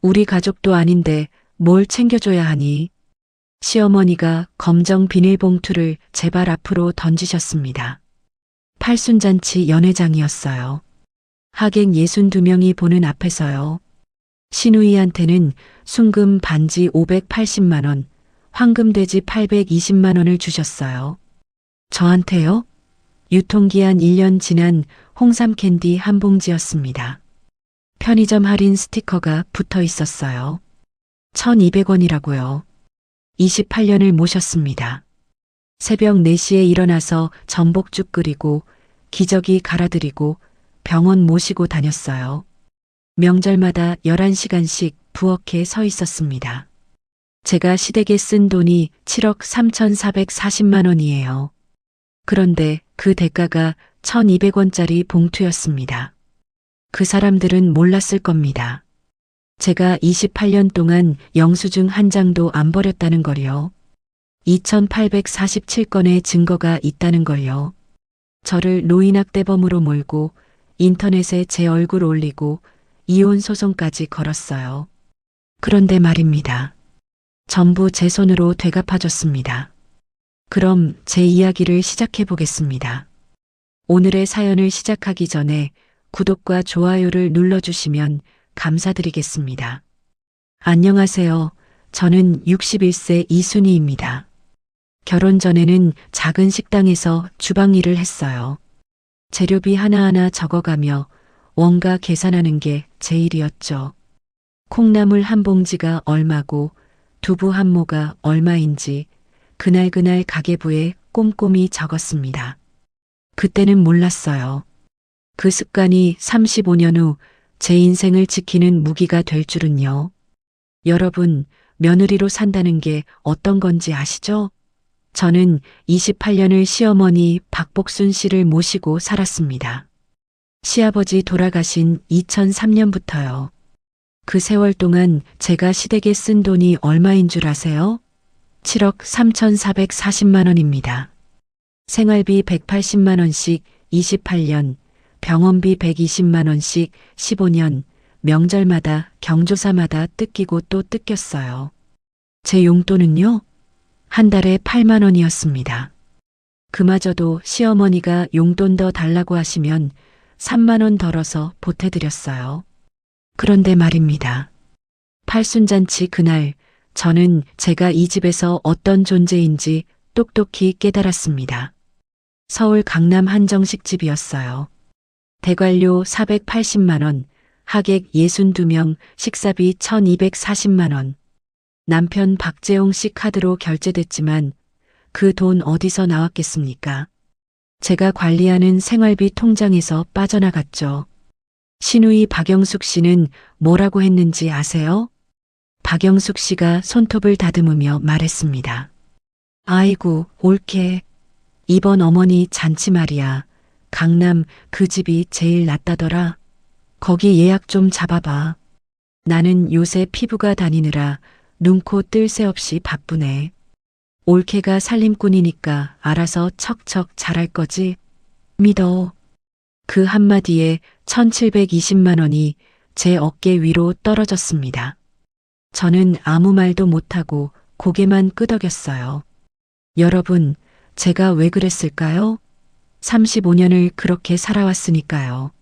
우리 가족도 아닌데 뭘 챙겨줘야 하니? 시어머니가 검정 비닐봉투를 제 발 앞으로 던지셨습니다. 팔순잔치 연회장이었어요. 하객 62명이 보는 앞에서요. 신우이한테는 순금 반지 580만 원, 황금돼지 820만 원을 주셨어요. 저한테요? 유통기한 1년 지난 홍삼 캔디 한 봉지였습니다. 편의점 할인 스티커가 붙어 있었어요. 1,200원이라고요. 28년을 모셨습니다. 새벽 4시에 일어나서 전복죽 끓이고 기저귀 갈아드리고 병원 모시고 다녔어요. 명절마다 11시간씩 부엌에 서 있었습니다. 제가 시댁에 쓴 돈이 7억 3,440만 원이에요. 그런데 그 대가가 1,200원짜리 봉투였습니다. 그 사람들은 몰랐을 겁니다. 제가 28년 동안 영수증 한 장도 안 버렸다는 걸요. 2,847건의 증거가 있다는 걸요. 저를 노인학대범으로 몰고 인터넷에 제 얼굴 올리고 이혼 소송까지 걸었어요. 그런데 말입니다. 전부 제 손으로 되갚아줬습니다. 그럼 제 이야기를 시작해 보겠습니다. 오늘의 사연을 시작하기 전에 구독과 좋아요를 눌러주시면 감사드리겠습니다. 안녕하세요. 저는 61세 이순희입니다. 결혼 전에는 작은 식당에서 주방 일을 했어요. 재료비 하나하나 적어가며 원가 계산하는 게 제 일이었죠. 콩나물 한 봉지가 얼마고 두부 한 모가 얼마인지 그날그날 가계부에 꼼꼼히 적었습니다. 그때는 몰랐어요. 그 습관이 35년 후 제 인생을 지키는 무기가 될 줄은요. 여러분, 며느리로 산다는 게 어떤 건지 아시죠? 저는 28년을 시어머니 박복순 씨를 모시고 살았습니다. 시아버지 돌아가신 2003년부터요. 그 세월 동안 제가 시댁에 쓴 돈이 얼마인 줄 아세요? 7억 3,440만 원입니다. 생활비 180만 원씩 28년, 병원비 120만 원씩 15년, 명절마다 경조사마다 뜯기고 또 뜯겼어요. 제 용돈은요? 한 달에 8만 원이었습니다. 그마저도 시어머니가 용돈 더 달라고 하시면 3만 원 덜어서 보태드렸어요. 그런데 말입니다. 팔순잔치 그날 저는 제가 이 집에서 어떤 존재인지 똑똑히 깨달았습니다. 서울 강남 한정식집이었어요. 대관료 480만 원, 하객 62명, 식사비 1,240만 원. 남편 박재홍 씨 카드로 결제됐지만 그 돈 어디서 나왔겠습니까? 제가 관리하는 생활비 통장에서 빠져나갔죠. 신우이 박영숙 씨는 뭐라고 했는지 아세요? 박영숙 씨가 손톱을 다듬으며 말했습니다. 아이고, 옳게. 이번 어머니 잔치 말이야. 강남 그 집이 제일 낫다더라. 거기 예약 좀 잡아봐. 나는 요새 피부가 다니느라 눈코 뜰 새 없이 바쁘네. 올케가 살림꾼이니까 알아서 척척 잘할 거지. 믿어. 그 한마디에 1,720만 원이 제 어깨 위로 떨어졌습니다. 저는 아무 말도 못하고 고개만 끄덕였어요. 여러분, 제가 왜 그랬을까요? 35년을 그렇게 살아왔으니까요.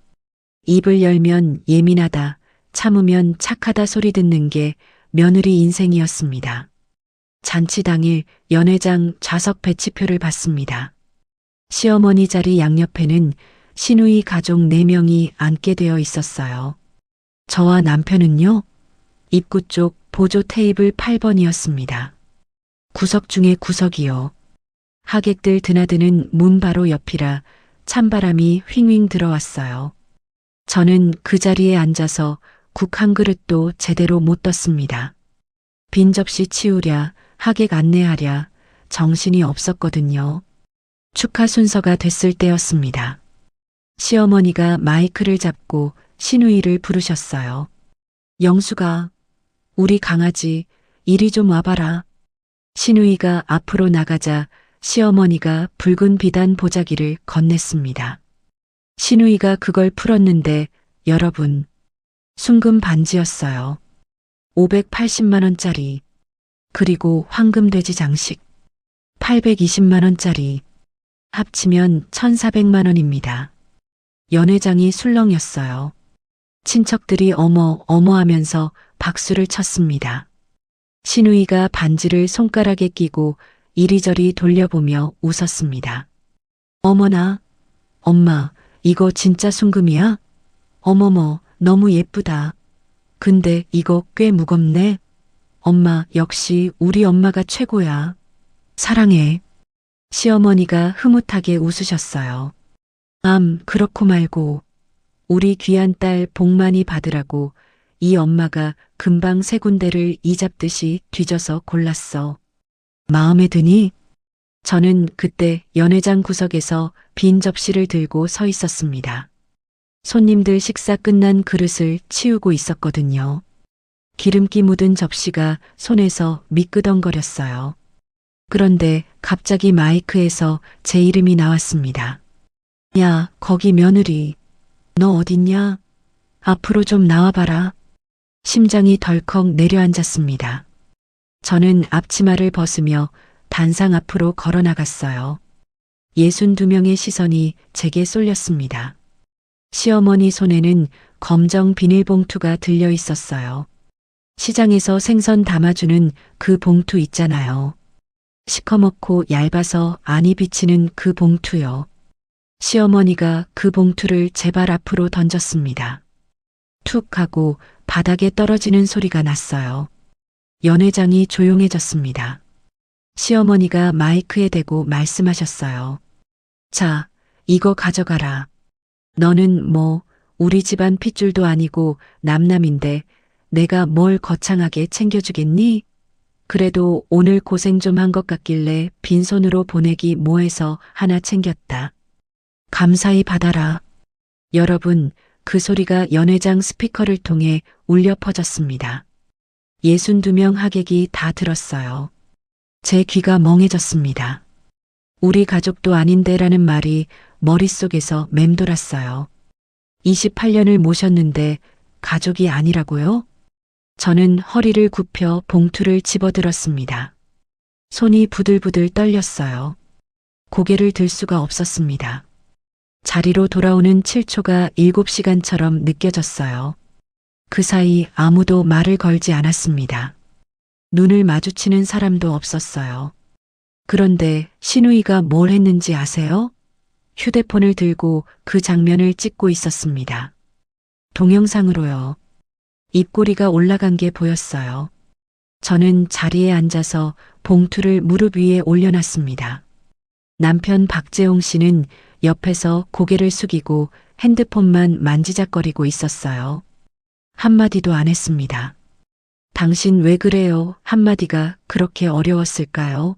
입을 열면 예민하다, 참으면 착하다 소리 듣는 게 며느리 인생이었습니다. 잔치 당일 연회장 좌석 배치표를 받습니다. 시어머니 자리 양옆에는 신우이 가족 4명이 앉게 되어 있었어요. 저와 남편은요, 입구 쪽 보조 테이블 8번이었습니다. 구석 중에 구석이요. 하객들 드나드는 문 바로 옆이라 찬바람이 휘윙 들어왔어요. 저는 그 자리에 앉아서 국 한 그릇도 제대로 못 떴습니다. 빈 접시 치우랴, 하객 안내하랴 정신이 없었거든요. 축하 순서가 됐을 때였습니다. 시어머니가 마이크를 잡고 신우이를 부르셨어요. 영수가, 우리 강아지 이리 좀 와봐라. 신우이가 앞으로 나가자 시어머니가 붉은 비단 보자기를 건넸습니다. 신우이가 그걸 풀었는데 여러분, 순금 반지였어요. 580만 원짜리, 그리고 황금돼지 장식 820만 원짜리, 합치면 1,400만 원입니다. 연회장이 술렁였어요. 친척들이 어머 어머 하면서 박수를 쳤습니다. 시누이가 반지를 손가락에 끼고 이리저리 돌려보며 웃었습니다. 어머나, 엄마, 이거 진짜 순금이야? 어머머, 너무 예쁘다. 근데 이거 꽤 무겁네. 엄마, 역시 우리 엄마가 최고야. 사랑해. 시어머니가 흐뭇하게 웃으셨어요. 그렇고 말고 우리 귀한 딸 복 많이 받으라고 이 엄마가 금방 세 군데를 이잡듯이 뒤져서 골랐어. 마음에 드니? 저는 그때 연회장 구석에서 빈 접시를 들고 서 있었습니다. 손님들 식사 끝난 그릇을 치우고 있었거든요. 기름기 묻은 접시가 손에서 미끄덩거렸어요. 그런데 갑자기 마이크에서 제 이름이 나왔습니다. 야, 거기 며느리. 너 어딨냐? 앞으로 좀 나와봐라. 심장이 덜컥 내려앉았습니다. 저는 앞치마를 벗으며 단상 앞으로 걸어 나갔어요. 62명의 시선이 제게 쏠렸습니다. 시어머니 손에는 검정 비닐봉투가 들려 있었어요. 시장에서 생선 담아주는 그 봉투 있잖아요. 시커멓고 얇아서 안이 비치는 그 봉투요. 시어머니가 그 봉투를 제 발 앞으로 던졌습니다. 툭 하고 바닥에 떨어지는 소리가 났어요. 연회장이 조용해졌습니다. 시어머니가 마이크에 대고 말씀하셨어요. 자, 이거 가져가라. 너는 뭐 우리 집안 핏줄도 아니고 남남인데 내가 뭘 거창하게 챙겨주겠니? 그래도 오늘 고생 좀 한 것 같길래 빈손으로 보내기 뭐해서 하나 챙겼다. 감사히 받아라. 여러분, 그 소리가 연회장 스피커를 통해 울려 퍼졌습니다. 62명 하객이 다 들었어요. 제 귀가 멍해졌습니다. 우리 가족도 아닌데라는 말이 머릿속에서 맴돌았어요. 28년을 모셨는데 가족이 아니라고요? 저는 허리를 굽혀 봉투를 집어들었습니다. 손이 부들부들 떨렸어요. 고개를 들 수가 없었습니다. 자리로 돌아오는 7초가 7시간처럼 느껴졌어요. 그 사이 아무도 말을 걸지 않았습니다. 눈을 마주치는 사람도 없었어요. 그런데 시누이가 뭘 했는지 아세요? 휴대폰을 들고 그 장면을 찍고 있었습니다. 동영상으로요. 입꼬리가 올라간 게 보였어요. 저는 자리에 앉아서 봉투를 무릎 위에 올려놨습니다. 남편 박재홍 씨는 옆에서 고개를 숙이고 핸드폰만 만지작거리고 있었어요. 한마디도 안 했습니다. 당신 왜 그래요? 한마디가 그렇게 어려웠을까요?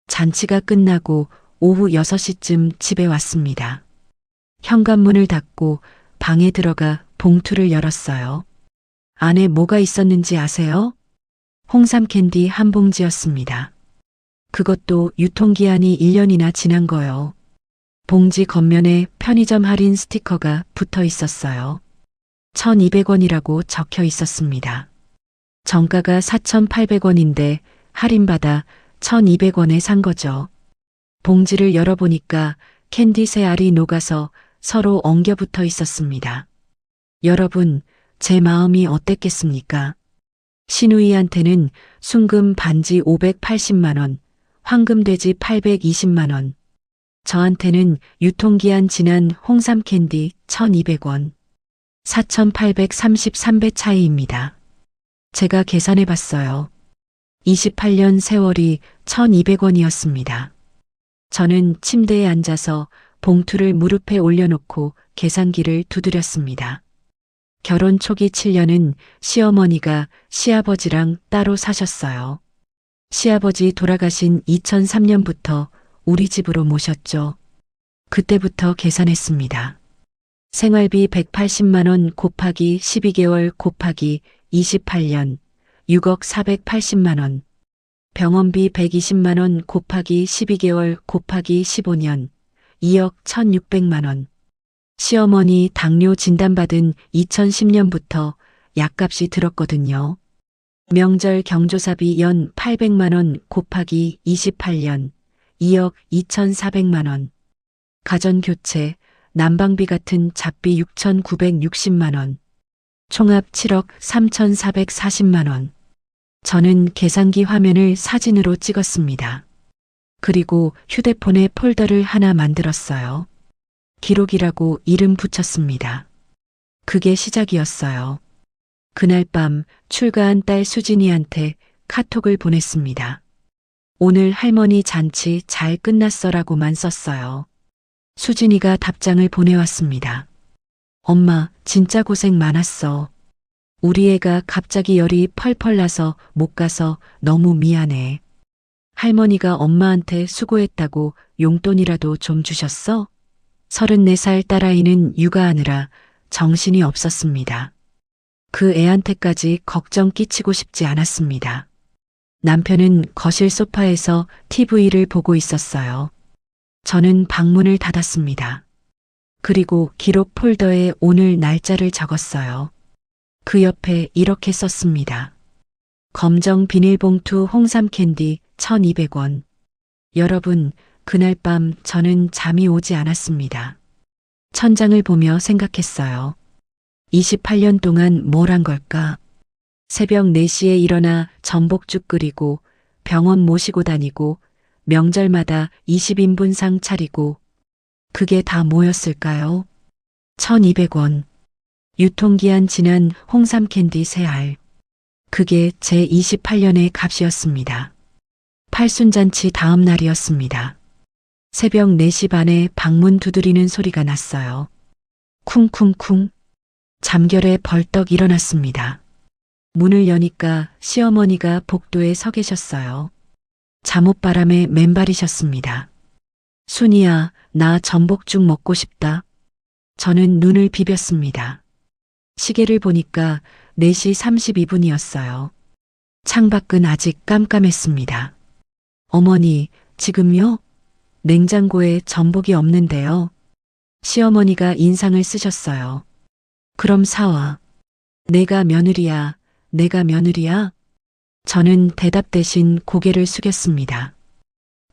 잔치가 끝나고 오후 6시쯤 집에 왔습니다. 현관문을 닫고 방에 들어가 봉투를 열었어요. 안에 뭐가 있었는지 아세요? 홍삼 캔디 한 봉지였습니다. 그것도 유통기한이 1년이나 지난 거요. 봉지 겉면에 편의점 할인 스티커가 붙어 있었어요. 1,200원이라고 적혀 있었습니다. 정가가 4,800원인데 할인받아 1,200원에 산 거죠. 봉지를 열어보니까 캔디 세 알이 녹아서 서로 엉겨 붙어 있었습니다. 여러분, 제 마음이 어땠겠습니까? 시누이한테는 순금 반지 580만 원, 황금돼지 820만 원. 저한테는 유통기한 지난 홍삼 캔디 1,200원. 4,833배 차이입니다. 제가 계산해 봤어요. 28년 세월이 1,200원이었습니다. 저는 침대에 앉아서 봉투를 무릎에 올려놓고 계산기를 두드렸습니다. 결혼 초기 7년은 시어머니가 시아버지랑 따로 사셨어요. 시아버지 돌아가신 2003년부터 우리 집으로 모셨죠. 그때부터 계산했습니다. 생활비 180만 원 곱하기 12개월 곱하기 28년 6억 480만 원. 병원비 120만 원 곱하기 12개월 곱하기 15년 2억 1,600만 원. 시어머니 당뇨 진단받은 2010년부터 약값이 들었거든요. 명절 경조사비 연 800만 원 곱하기 28년 2억 2,400만 원. 가전교체, 난방비 같은 잡비 6,960만 원. 총합 7억 3,440만 원. 저는 계산기 화면을 사진으로 찍었습니다. 그리고 휴대폰에 폴더를 하나 만들었어요. 기록이라고 이름 붙였습니다. 그게 시작이었어요. 그날 밤 출가한 딸 수진이한테 카톡을 보냈습니다. 오늘 할머니 잔치 잘 끝났어라고만 썼어요. 수진이가 답장을 보내왔습니다. 엄마, 진짜 고생 많았어. 우리 애가 갑자기 열이 펄펄 나서 못 가서 너무 미안해. 할머니가 엄마한테 수고했다고 용돈이라도 좀 주셨어? 34살 딸아이는 육아하느라 정신이 없었습니다. 그 애한테까지 걱정 끼치고 싶지 않았습니다. 남편은 거실 소파에서 TV를 보고 있었어요. 저는 방문을 닫았습니다. 그리고 기록 폴더에 오늘 날짜를 적었어요. 그 옆에 이렇게 썼습니다. 검정 비닐봉투 홍삼 캔디 1,200원. 여러분, 그날 밤 저는 잠이 오지 않았습니다. 천장을 보며 생각했어요. 28년 동안 뭘 한 걸까? 새벽 4시에 일어나 전복죽 끓이고 병원 모시고 다니고 명절마다 20인분상 차리고 그게 다 뭐였을까요? 1,200원. 유통기한 지난 홍삼 캔디 3알. 그게 제 28년의 값이었습니다. 팔순잔치 다음 날이었습니다. 새벽 4시 반에 방문 두드리는 소리가 났어요. 쿵쿵쿵. 잠결에 벌떡 일어났습니다. 문을 여니까 시어머니가 복도에 서 계셨어요. 잠옷바람에 맨발이셨습니다. 순이야, 나 전복죽 먹고 싶다. 저는 눈을 비볐습니다. 시계를 보니까 4시 32분이었어요. 창밖은 아직 깜깜했습니다. 어머니, 지금요? 냉장고에 전복이 없는데요. 시어머니가 인상을 쓰셨어요. 그럼 사와. 내가 며느리야, 내가 며느리야? 저는 대답 대신 고개를 숙였습니다.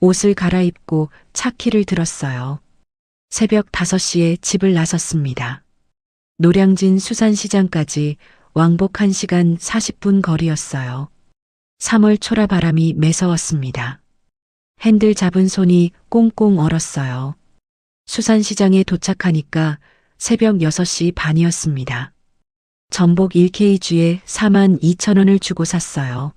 옷을 갈아입고 차 키를 들었어요. 새벽 5시에 집을 나섰습니다. 노량진 수산시장까지 왕복 1시간 40분 거리였어요. 3월 초라 바람이 매서웠습니다. 핸들 잡은 손이 꽁꽁 얼었어요. 수산시장에 도착하니까 새벽 6시 반이었습니다. 전복 1kg에 42,000원을 주고 샀어요.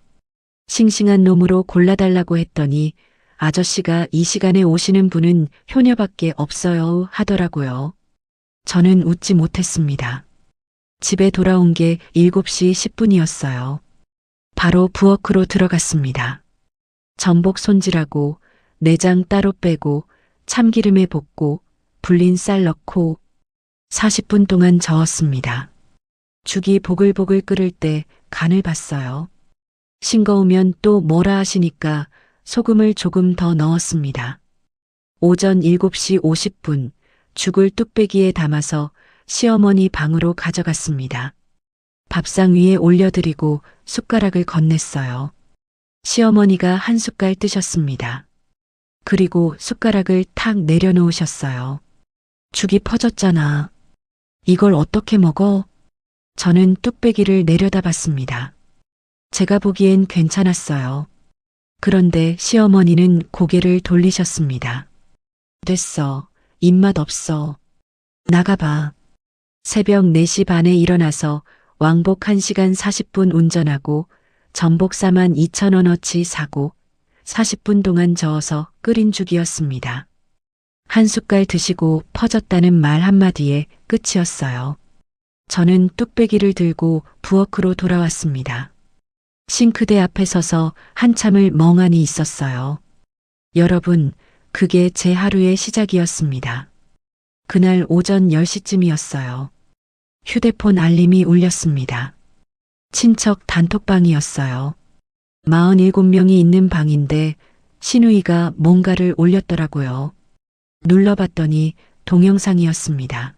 싱싱한 놈으로 골라달라고 했더니 아저씨가 이 시간에 오시는 분은 효녀밖에 없어요 하더라고요. 저는 웃지 못했습니다. 집에 돌아온 게 7시 10분이었어요. 바로 부엌으로 들어갔습니다. 전복 손질하고 내장 따로 빼고 참기름에 볶고 불린 쌀 넣고 40분 동안 저었습니다. 죽이 보글보글 끓을 때 간을 봤어요. 싱거우면 또 뭐라 하시니까 소금을 조금 더 넣었습니다. 오전 7시 50분 죽을 뚝배기에 담아서 시어머니 방으로 가져갔습니다. 밥상 위에 올려드리고 숟가락을 건넸어요. 시어머니가 한 숟갈 뜨셨습니다. 그리고 숟가락을 탁 내려놓으셨어요. 죽이 퍼졌잖아. 이걸 어떻게 먹어? 저는 뚝배기를 내려다봤습니다. 제가 보기엔 괜찮았어요. 그런데 시어머니는 고개를 돌리셨습니다. 됐어. 입맛 없어. 나가봐. 새벽 4시 반에 일어나서 왕복 1시간 40분 운전하고 전복 42,000원어치 사고 40분 동안 저어서 끓인 죽이었습니다. 한 숟갈 드시고 퍼졌다는 말 한마디에 끝이었어요. 저는 뚝배기를 들고 부엌으로 돌아왔습니다. 싱크대 앞에 서서 한참을 멍하니 있었어요. 여러분, 그게 제 하루의 시작이었습니다. 그날 오전 10시쯤이었어요. 휴대폰 알림이 울렸습니다. 친척 단톡방이었어요. 47명이 있는 방인데 신우이가 뭔가를 올렸더라고요. 눌러봤더니 동영상이었습니다.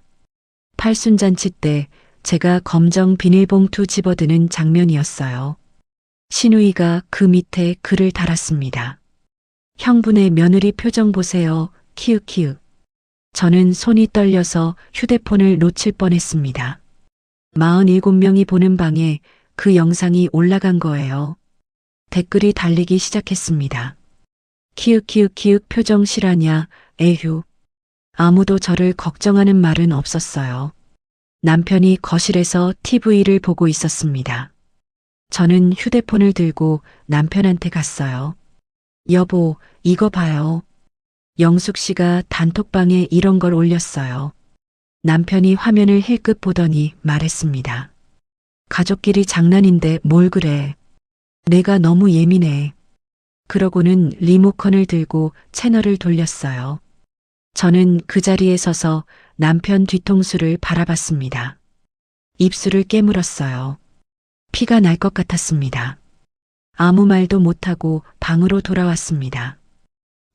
팔순잔치 때 제가 검정 비닐봉투 집어드는 장면이었어요. 신우이가 그 밑에 글을 달았습니다. 형분의 며느리 표정 보세요. 키읔키읔. 저는 손이 떨려서 휴대폰을 놓칠 뻔했습니다. 47명이 보는 방에 그 영상이 올라간 거예요. 댓글이 달리기 시작했습니다. 키읔키읔키읔 표정 실화냐, 에휴. 아무도 저를 걱정하는 말은 없었어요. 남편이 거실에서 TV를 보고 있었습니다. 저는 휴대폰을 들고 남편한테 갔어요. 여보, 이거 봐요. 영숙 씨가 단톡방에 이런 걸 올렸어요. 남편이 화면을 힐끗 보더니 말했습니다. 가족끼리 장난인데 뭘 그래. 내가 너무 예민해. 그러고는 리모컨을 들고 채널을 돌렸어요. 저는 그 자리에 서서 남편 뒤통수를 바라봤습니다. 입술을 깨물었어요. 피가 날 것 같았습니다. 아무 말도 못하고 방으로 돌아왔습니다.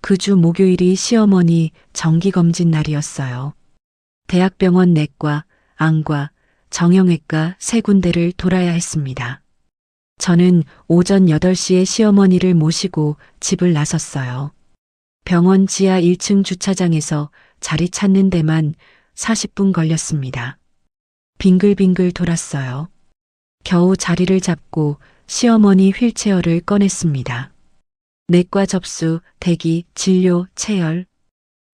그 주 목요일이 시어머니 정기검진 날이었어요. 대학병원 내과, 안과, 정형외과 3군데를 돌아야 했습니다. 저는 오전 8시에 시어머니를 모시고 집을 나섰어요. 병원 지하 1층 주차장에서 자리 찾는 데만 40분 걸렸습니다. 빙글빙글 돌았어요. 겨우 자리를 잡고 시어머니 휠체어를 꺼냈습니다. 내과 접수, 대기, 진료, 체열.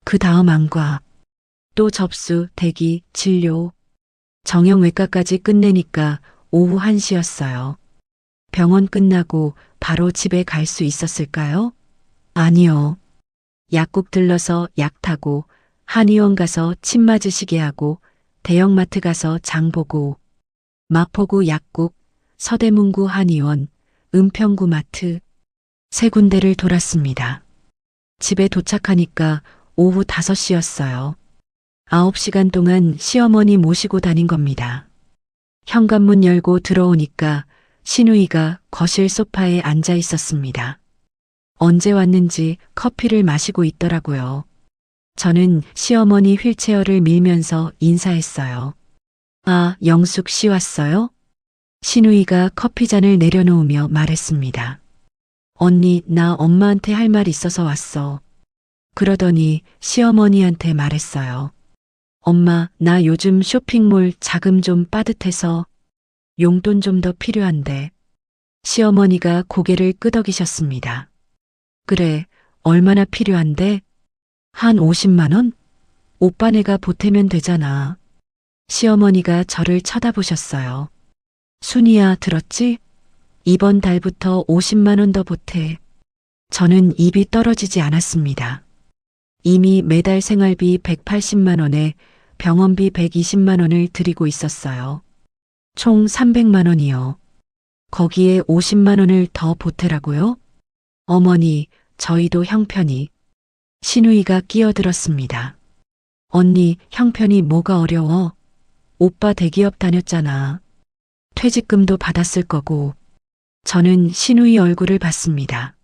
그 다음 안과. 또 접수, 대기, 진료. 정형외과까지 끝내니까 오후 1시였어요. 병원 끝나고 바로 집에 갈 수 있었을까요? 아니요. 약국 들러서 약 타고, 한의원 가서 침 맞으시게 하고, 대형마트 가서 장 보고, 마포구 약국, 서대문구 한의원, 은평구 마트, 3군데를 돌았습니다. 집에 도착하니까 오후 5시였어요. 9시간 동안 시어머니 모시고 다닌 겁니다. 현관문 열고 들어오니까 신우이가 거실 소파에 앉아 있었습니다. 언제 왔는지 커피를 마시고 있더라고요. 저는 시어머니 휠체어를 밀면서 인사했어요. 아, 영숙 씨 왔어요? 신우이가 커피잔을 내려놓으며 말했습니다. 언니, 나 엄마한테 할 말 있어서 왔어. 그러더니 시어머니한테 말했어요. 엄마, 나 요즘 쇼핑몰 자금 좀 빠듯해서 용돈 좀 더 필요한데. 시어머니가 고개를 끄덕이셨습니다. 그래, 얼마나 필요한데? 한 50만 원? 오빠네가 보태면 되잖아. 시어머니가 저를 쳐다보셨어요. 순이야, 들었지? 이번 달부터 50만 원 더 보태. 저는 입이 떨어지지 않았습니다. 이미 매달 생활비 180만 원에 병원비 120만 원을 드리고 있었어요. 총 300만 원이요. 거기에 50만 원을 더 보태라고요? 어머니, 저희도 형편이. 신우이가 끼어들었습니다. 언니, 형편이 뭐가 어려워? 오빠 대기업 다녔잖아. 퇴직금도 받았을 거고. 저는 신우이 얼굴을 봤습니다.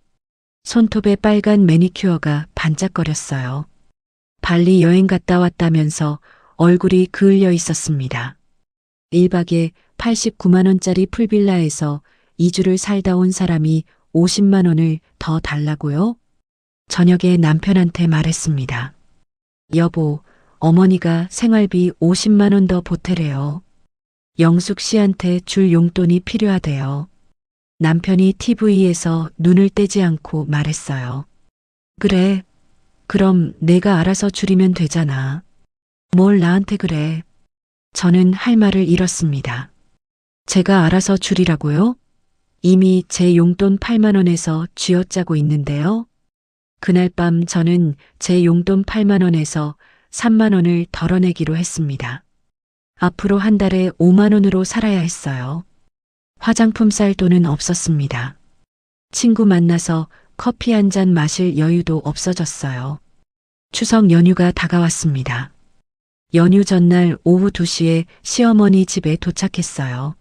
손톱에 빨간 매니큐어가 반짝거렸어요. 발리 여행 갔다 왔다면서 얼굴이 그을려 있었습니다. 1박에 89만 원짜리 풀빌라에서 2주를 살다 온 사람이 50만 원을 더 달라고요? 저녁에 남편한테 말했습니다. 여보, 어머니가 생활비 50만 원 더 보태래요. 영숙 씨한테 줄 용돈이 필요하대요. 남편이 TV에서 눈을 떼지 않고 말했어요. 그래, 그럼 내가 알아서 줄이면 되잖아. 뭘 나한테 그래. 저는 할 말을 잃었습니다. 제가 알아서 줄이라고요? 이미 제 용돈 8만 원에서 쥐어짜고 있는데요. 그날 밤 저는 제 용돈 8만 원에서 3만 원을 덜어내기로 했습니다. 앞으로 한 달에 5만 원으로 살아야 했어요. 화장품 살 돈은 없었습니다. 친구 만나서 커피 한 잔 마실 여유도 없어졌어요. 추석 연휴가 다가왔습니다. 연휴 전날 오후 2시에 시어머니 집에 도착했어요.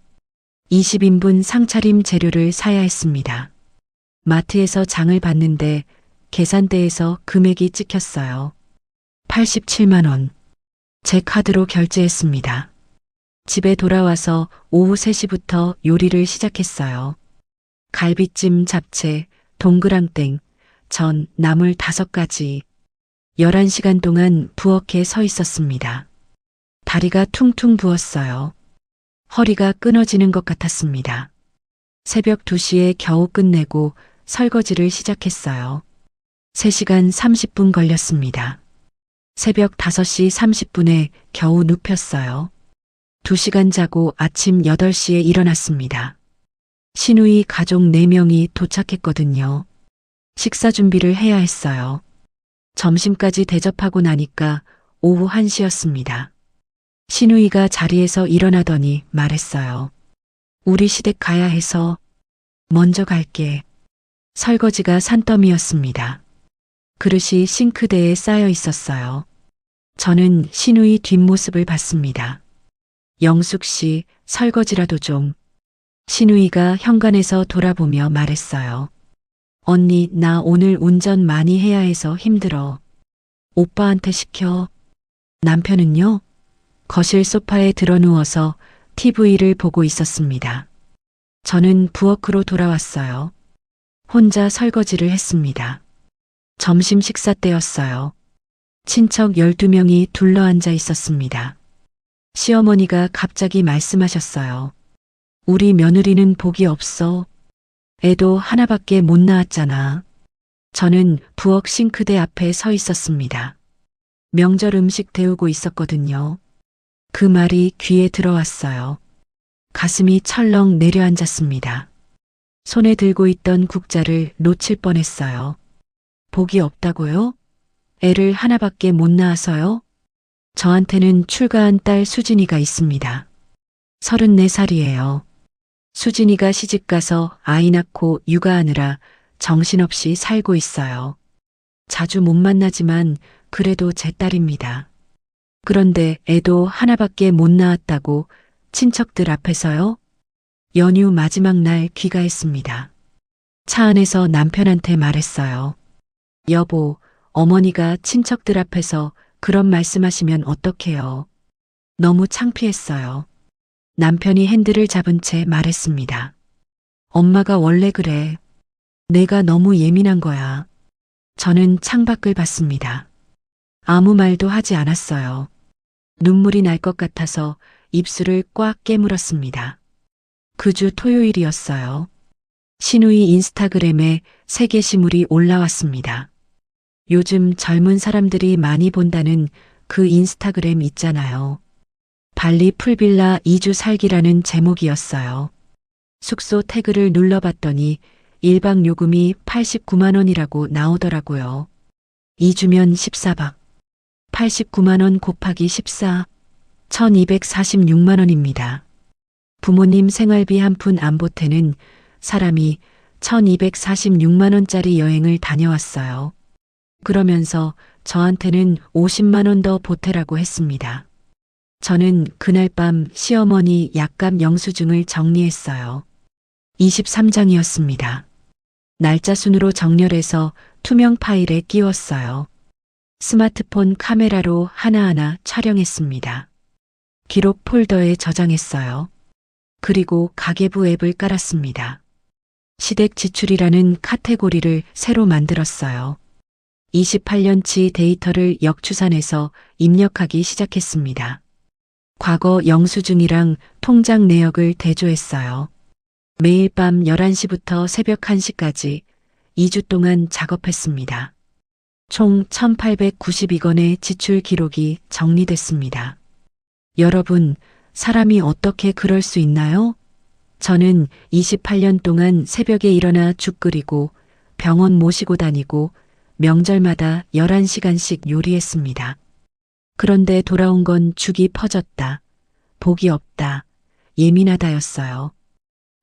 20인분 상차림 재료를 사야 했습니다. 마트에서 장을 봤는데 계산대에서 금액이 찍혔어요. 87만 원. 제 카드로 결제했습니다. 집에 돌아와서 오후 3시부터 요리를 시작했어요. 갈비찜, 잡채, 동그랑땡, 전, 나물 5가지. 11시간 동안 부엌에 서 있었습니다. 다리가 퉁퉁 부었어요. 허리가 끊어지는 것 같았습니다. 새벽 2시에 겨우 끝내고 설거지를 시작했어요. 3시간 30분 걸렸습니다. 새벽 5시 30분에 겨우 눕혔어요. 2시간 자고 아침 8시에 일어났습니다. 시누이 가족 4명이 도착했거든요. 식사 준비를 해야 했어요. 점심까지 대접하고 나니까 오후 1시였습니다. 시누이가 자리에서 일어나더니 말했어요. 우리 시댁 가야 해서 먼저 갈게. 설거지가 산더미였습니다. 그릇이 싱크대에 쌓여 있었어요. 저는 시누이 뒷모습을 봤습니다. 영숙 씨, 설거지라도 좀. 시누이가 현관에서 돌아보며 말했어요. 언니, 나 오늘 운전 많이 해야 해서 힘들어. 오빠한테 시켜. 남편은요? 거실 소파에 드러누워서 TV를 보고 있었습니다. 저는 부엌으로 돌아왔어요. 혼자 설거지를 했습니다. 점심 식사 때였어요. 친척 12명이 둘러앉아 있었습니다. 시어머니가 갑자기 말씀하셨어요. 우리 며느리는 복이 없어. 애도 하나밖에 못 낳았잖아. 저는 부엌 싱크대 앞에 서 있었습니다. 명절 음식 데우고 있었거든요. 그 말이 귀에 들어왔어요. 가슴이 철렁 내려앉았습니다. 손에 들고 있던 국자를 놓칠 뻔했어요. 복이 없다고요? 애를 하나밖에 못 낳아서요? 저한테는 출가한 딸 수진이가 있습니다. 34살이에요. 수진이가 시집가서 아이 낳고 육아하느라 정신없이 살고 있어요. 자주 못 만나지만 그래도 제 딸입니다. 그런데 애도 하나밖에 못 낳았다고 친척들 앞에서요? 연휴 마지막 날 귀가했습니다. 차 안에서 남편한테 말했어요. 여보, 어머니가 친척들 앞에서 그런 말씀하시면 어떡해요. 너무 창피했어요. 남편이 핸들을 잡은 채 말했습니다. 엄마가 원래 그래. 내가 너무 예민한 거야. 저는 창밖을 봤습니다. 아무 말도 하지 않았어요. 눈물이 날 것 같아서 입술을 꽉 깨물었습니다. 그 주 토요일이었어요. 시누이 인스타그램에 새 게시물이 올라왔습니다. 요즘 젊은 사람들이 많이 본다는 그 인스타그램 있잖아요. 발리 풀빌라 2주 살기라는 제목이었어요. 숙소 태그를 눌러봤더니 1박 요금이 89만 원이라고 나오더라고요. 2주면 14박. 89만 원 곱하기 14. 1246만 원입니다. 부모님 생활비 한 푼 안 보태는 사람이 1246만 원짜리 여행을 다녀왔어요. 그러면서 저한테는 50만 원 더 보태라고 했습니다. 저는 그날 밤 시어머니 약값 영수증을 정리했어요. 23장이었습니다. 날짜 순으로 정렬해서 투명 파일에 끼웠어요. 스마트폰 카메라로 하나하나 촬영했습니다. 기록 폴더에 저장했어요. 그리고 가계부 앱을 깔았습니다. 시댁 지출이라는 카테고리를 새로 만들었어요. 28년치 데이터를 역추산해서 입력하기 시작했습니다. 과거 영수증이랑 통장 내역을 대조했어요. 매일 밤 11시부터 새벽 1시까지 2주 동안 작업했습니다. 총 1892건의 지출 기록이 정리됐습니다. 여러분, 사람이 어떻게 그럴 수 있나요? 저는 28년 동안 새벽에 일어나 죽 끓이고 병원 모시고 다니고 명절마다 11시간씩 요리했습니다. 그런데 돌아온 건 죽이 퍼졌다. 복이 없다. 예민하다였어요.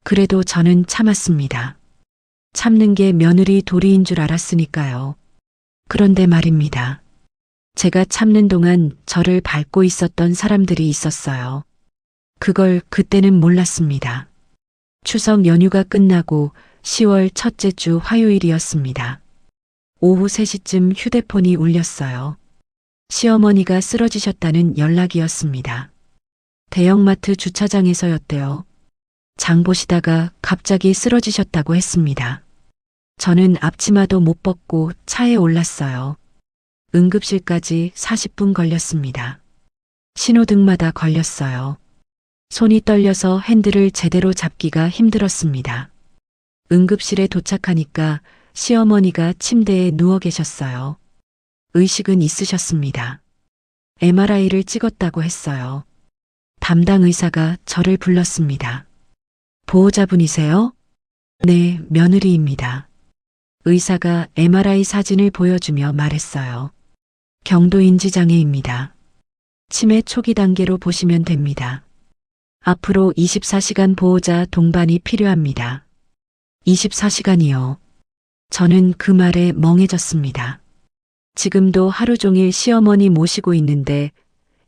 그래도 저는 참았습니다. 참는 게 며느리 도리인 줄 알았으니까요. 그런데 말입니다. 제가 참는 동안 저를 밟고 있었던 사람들이 있었어요. 그걸 그때는 몰랐습니다. 추석 연휴가 끝나고 10월 첫째 주 화요일이었습니다. 오후 3시쯤 휴대폰이 울렸어요. 시어머니가 쓰러지셨다는 연락이었습니다. 대형마트 주차장에서였대요. 장 보시다가 갑자기 쓰러지셨다고 했습니다. 저는 앞치마도 못 벗고 차에 올랐어요. 응급실까지 40분 걸렸습니다. 신호등마다 걸렸어요. 손이 떨려서 핸들을 제대로 잡기가 힘들었습니다. 응급실에 도착하니까 시어머니가 침대에 누워 계셨어요. 의식은 있으셨습니다. MRI를 찍었다고 했어요. 담당 의사가 저를 불렀습니다. 보호자분이세요? 네, 며느리입니다. 의사가 MRI 사진을 보여주며 말했어요. 경도인지장애입니다. 치매 초기 단계로 보시면 됩니다. 앞으로 24시간 보호자 동반이 필요합니다. 24시간이요. 저는 그 말에 멍해졌습니다. 지금도 하루 종일 시어머니 모시고 있는데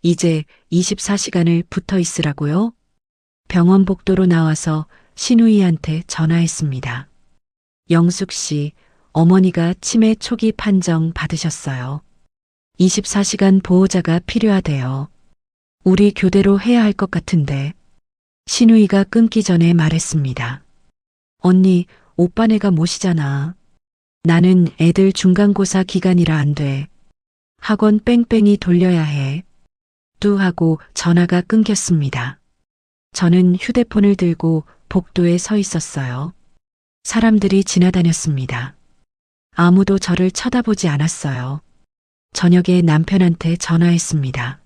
이제 24시간을 붙어 있으라고요? 병원 복도로 나와서 신우이한테 전화했습니다. 영숙 씨, 어머니가 치매 초기 판정 받으셨어요. 24시간 보호자가 필요하대요. 우리 교대로 해야 할 것 같은데. 신우이가 끊기 전에 말했습니다. 언니, 오빠네가 모시잖아. 나는 애들 중간고사 기간이라 안 돼. 학원 뺑뺑이 돌려야 해. 뚜 하고 전화가 끊겼습니다. 저는 휴대폰을 들고 복도에 서 있었어요. 사람들이 지나다녔습니다. 아무도 저를 쳐다보지 않았어요. 저녁에 남편한테 전화했습니다.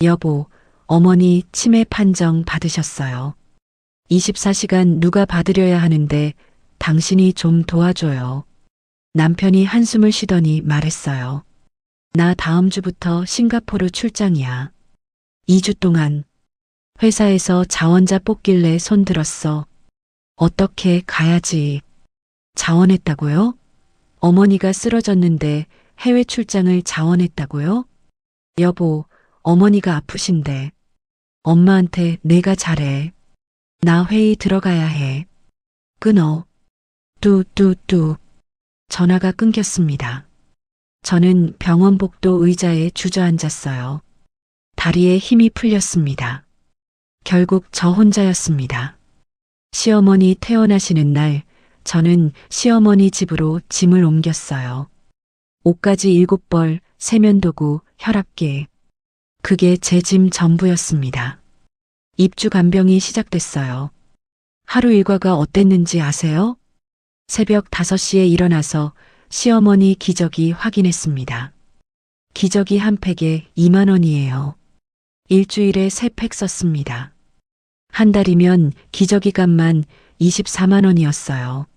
여보, 어머니 치매 판정 받으셨어요. 24시간 누가 받으려야 하는데 당신이 좀 도와줘요. 남편이 한숨을 쉬더니 말했어요. 나 다음 주부터 싱가포르 출장이야. 2주 동안. 회사에서 자원자 뽑길래 손들었어. 어떻게 가야지. 자원했다고요? 어머니가 쓰러졌는데 해외 출장을 자원했다고요? 여보, 어머니가 아프신데. 엄마한테 내가 잘해. 나 회의 들어가야 해. 끊어. 뚜뚜뚜. 전화가 끊겼습니다. 저는 병원 복도 의자에 주저앉았어요. 다리에 힘이 풀렸습니다. 결국 저 혼자였습니다. 시어머니 퇴원하시는 날, 저는 시어머니 집으로 짐을 옮겼어요. 옷가지 7벌, 세면도구, 혈압계. 그게 제 짐 전부였습니다. 입주 간병이 시작됐어요. 하루 일과가 어땠는지 아세요? 새벽 5시에 일어나서 시어머니 기저귀 확인했습니다. 기저귀 한 팩에 2만 원이에요. 일주일에 3팩 썼습니다. 한 달이면 기저귀 값만 24만 원이었어요.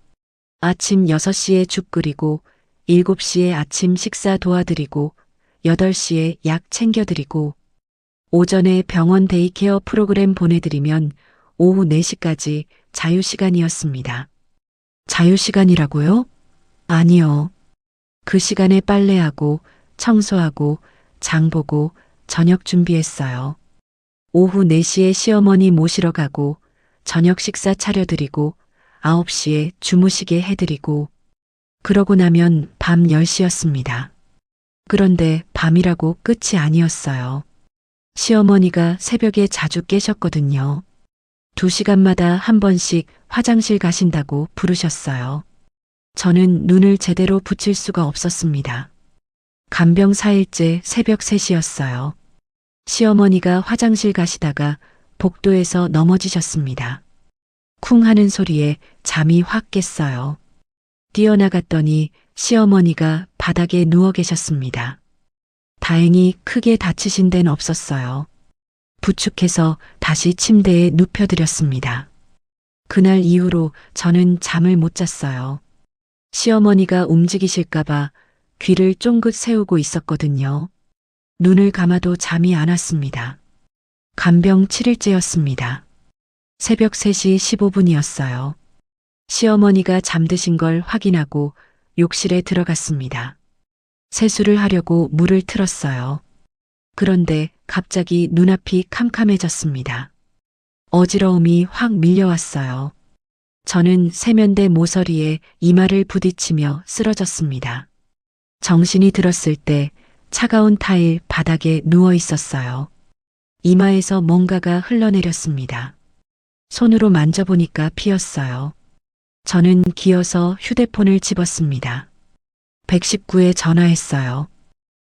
아침 6시에 죽 끓이고 7시에 아침 식사 도와드리고 8시에 약 챙겨드리고 오전에 병원 데이케어 프로그램 보내드리면 오후 4시까지 자유시간이었습니다. 자유시간이라고요? 아니요. 그 시간에 빨래하고 청소하고 장 보고 저녁 준비했어요. 오후 4시에 시어머니 모시러 가고 저녁 식사 차려드리고 9시에 주무시게 해드리고 그러고 나면 밤 10시였습니다. 그런데 밤이라고 끝이 아니었어요. 시어머니가 새벽에 자주 깨셨거든요. 2시간마다 한 번씩 화장실 가신다고 부르셨어요. 저는 눈을 제대로 붙일 수가 없었습니다. 간병 4일째 새벽 3시였어요. 시어머니가 화장실 가시다가 복도에서 넘어지셨습니다. 쿵 하는 소리에 잠이 확 깼어요. 뛰어나갔더니 시어머니가 바닥에 누워 계셨습니다. 다행히 크게 다치신 데는 없었어요. 부축해서 다시 침대에 눕혀드렸습니다. 그날 이후로 저는 잠을 못 잤어요. 시어머니가 움직이실까봐 귀를 쫑긋 세우고 있었거든요. 눈을 감아도 잠이 안 왔습니다. 간병 7일째였습니다. 새벽 3시 15분이었어요. 시어머니가 잠드신 걸 확인하고 욕실에 들어갔습니다. 세수를 하려고 물을 틀었어요. 그런데 갑자기 눈앞이 캄캄해졌습니다. 어지러움이 확 밀려왔어요. 저는 세면대 모서리에 이마를 부딪히며 쓰러졌습니다. 정신이 들었을 때 차가운 타일 바닥에 누워 있었어요. 이마에서 뭔가가 흘러내렸습니다. 손으로 만져보니까 피었어요. 저는 기어서 휴대폰을 집었습니다. 119에 전화했어요.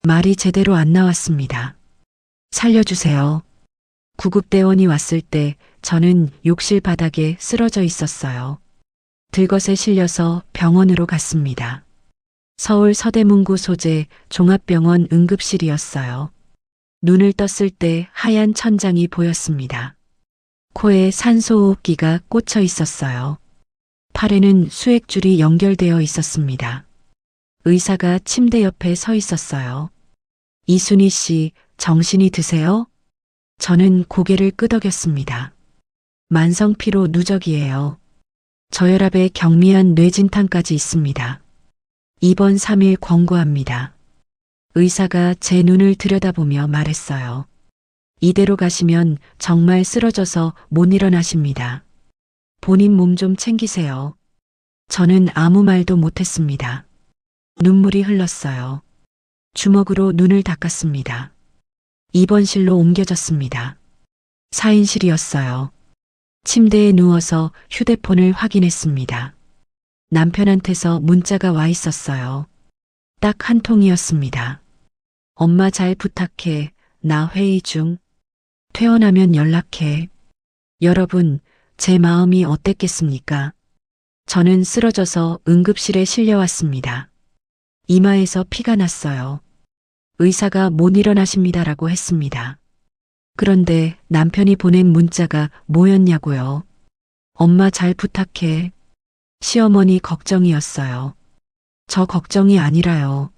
말이 제대로 안 나왔습니다. 살려주세요. 구급대원이 왔을 때 저는 욕실 바닥에 쓰러져 있었어요. 들것에 실려서 병원으로 갔습니다. 서울 서대문구 소재 종합병원 응급실이었어요. 눈을 떴을 때 하얀 천장이 보였습니다. 코에 산소호흡기가 꽂혀 있었어요. 팔에는 수액줄이 연결되어 있었습니다. 의사가 침대 옆에 서 있었어요. 이순희 씨, 정신이 드세요? 저는 고개를 끄덕였습니다. 만성피로 누적이에요. 저혈압에 경미한 뇌진탕까지 있습니다. 입원 3일 권고합니다. 의사가 제 눈을 들여다보며 말했어요. 이대로 가시면 정말 쓰러져서 못 일어나십니다. 본인 몸 좀 챙기세요. 저는 아무 말도 못했습니다. 눈물이 흘렀어요. 주먹으로 눈을 닦았습니다. 입원실로 옮겨졌습니다. 4인실이었어요. 침대에 누워서 휴대폰을 확인했습니다. 남편한테서 문자가 와 있었어요. 딱 한 통이었습니다. 엄마 잘 부탁해. 나 회의 중. 퇴원하면 연락해. 여러분, 제 마음이 어땠겠습니까? 저는 쓰러져서 응급실에 실려왔습니다. 이마에서 피가 났어요. 의사가 못 일어나십니다라고 했습니다. 그런데 남편이 보낸 문자가 뭐였냐고요. 엄마 잘 부탁해. 시어머니 걱정이었어요. 저 걱정이 아니라요.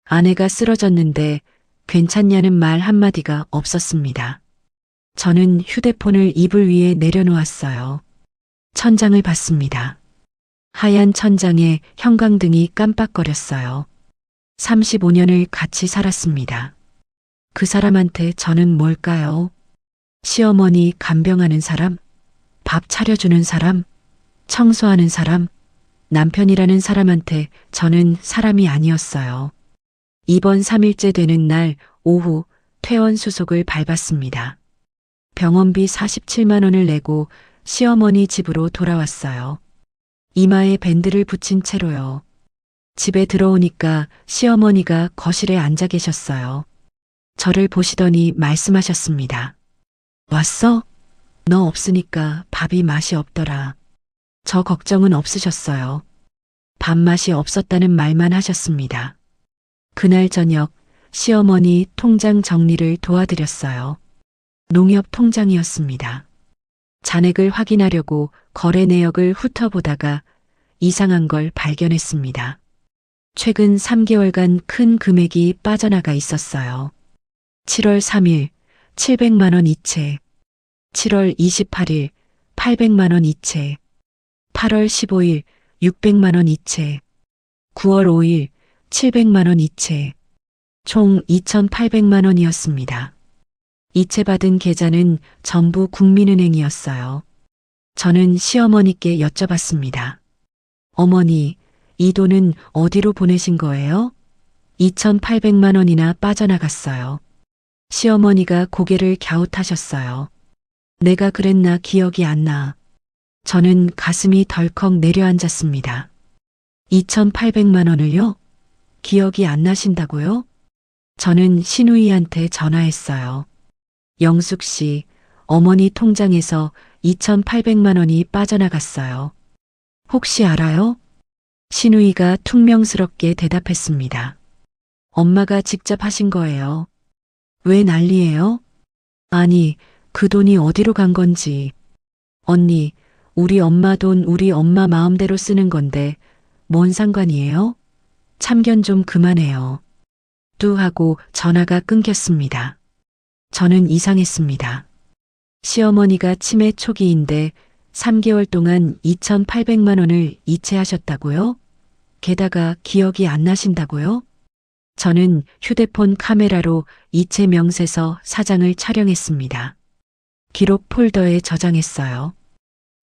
아내가 쓰러졌는데 괜찮냐는 말 한마디가 없었습니다. 저는 휴대폰을 이불 위에 내려놓았어요. 천장을 봤습니다. 하얀 천장에 형광등이 깜빡거렸어요. 35년을 같이 살았습니다. 그 사람한테 저는 뭘까요? 시어머니 간병하는 사람? 밥 차려주는 사람? 청소하는 사람? 남편이라는 사람한테 저는 사람이 아니었어요. 입원 3일째 되는 날 오후 퇴원 수속을 밟았습니다. 병원비 47만 원을 내고 시어머니 집으로 돌아왔어요. 이마에 밴드를 붙인 채로요. 집에 들어오니까 시어머니가 거실에 앉아 계셨어요. 저를 보시더니 말씀하셨습니다. 왔어? 너 없으니까 밥이 맛이 없더라. 저 걱정은 없으셨어요. 밥맛이 없었다는 말만 하셨습니다. 그날 저녁 시어머니 통장 정리를 도와드렸어요. 농협 통장이었습니다. 잔액을 확인하려고 거래 내역을 훑어보다가 이상한 걸 발견했습니다. 최근 3개월간 큰 금액이 빠져나가 있었어요. 7월 3일 700만 원 이체, 7월 28일 800만 원 이체, 8월 15일 600만 원 이체, 9월 5일 700만 원 이체, 총 2,800만 원이었습니다. 이체받은 계좌는 전부 국민은행이었어요. 저는 시어머니께 여쭤봤습니다. 어머니, 이 돈은 어디로 보내신 거예요? 2,800만 원이나 빠져나갔어요. 시어머니가 고개를 갸웃하셨어요. 내가 그랬나 기억이 안 나. 저는 가슴이 덜컥 내려앉았습니다. 2,800만 원을요? 기억이 안 나신다고요? 저는 신우이한테 전화했어요. 영숙 씨, 어머니 통장에서 2,800만 원이 빠져나갔어요. 혹시 알아요? 신우이가 퉁명스럽게 대답했습니다. 엄마가 직접 하신 거예요. 왜 난리예요? 아니, 그 돈이 어디로 간 건지. 언니, 우리 엄마 돈 우리 엄마 마음대로 쓰는 건데 뭔 상관이에요? 참견 좀 그만해요. 뚜 하고 전화가 끊겼습니다. 저는 이상했습니다. 시어머니가 치매 초기인데 3개월 동안 2,800만 원을 이체하셨다고요? 게다가 기억이 안 나신다고요? 저는 휴대폰 카메라로 이체 명세서 사장을 촬영했습니다. 기록 폴더에 저장했어요.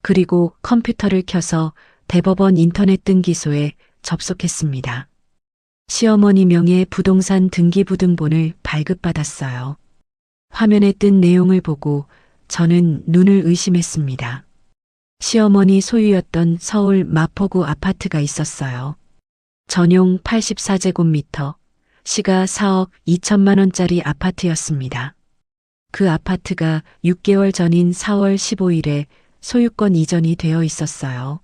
그리고 컴퓨터를 켜서 대법원 인터넷 등기소에 접속했습니다. 시어머니 명의 부동산 등기부등본을 발급받았어요. 화면에 뜬 내용을 보고 저는 눈을 의심했습니다. 시어머니 소유였던 서울 마포구 아파트가 있었어요. 전용 84제곱미터, 시가 4억 2천만 원짜리 아파트였습니다. 그 아파트가 6개월 전인 4월 15일에 소유권 이전이 되어 있었어요.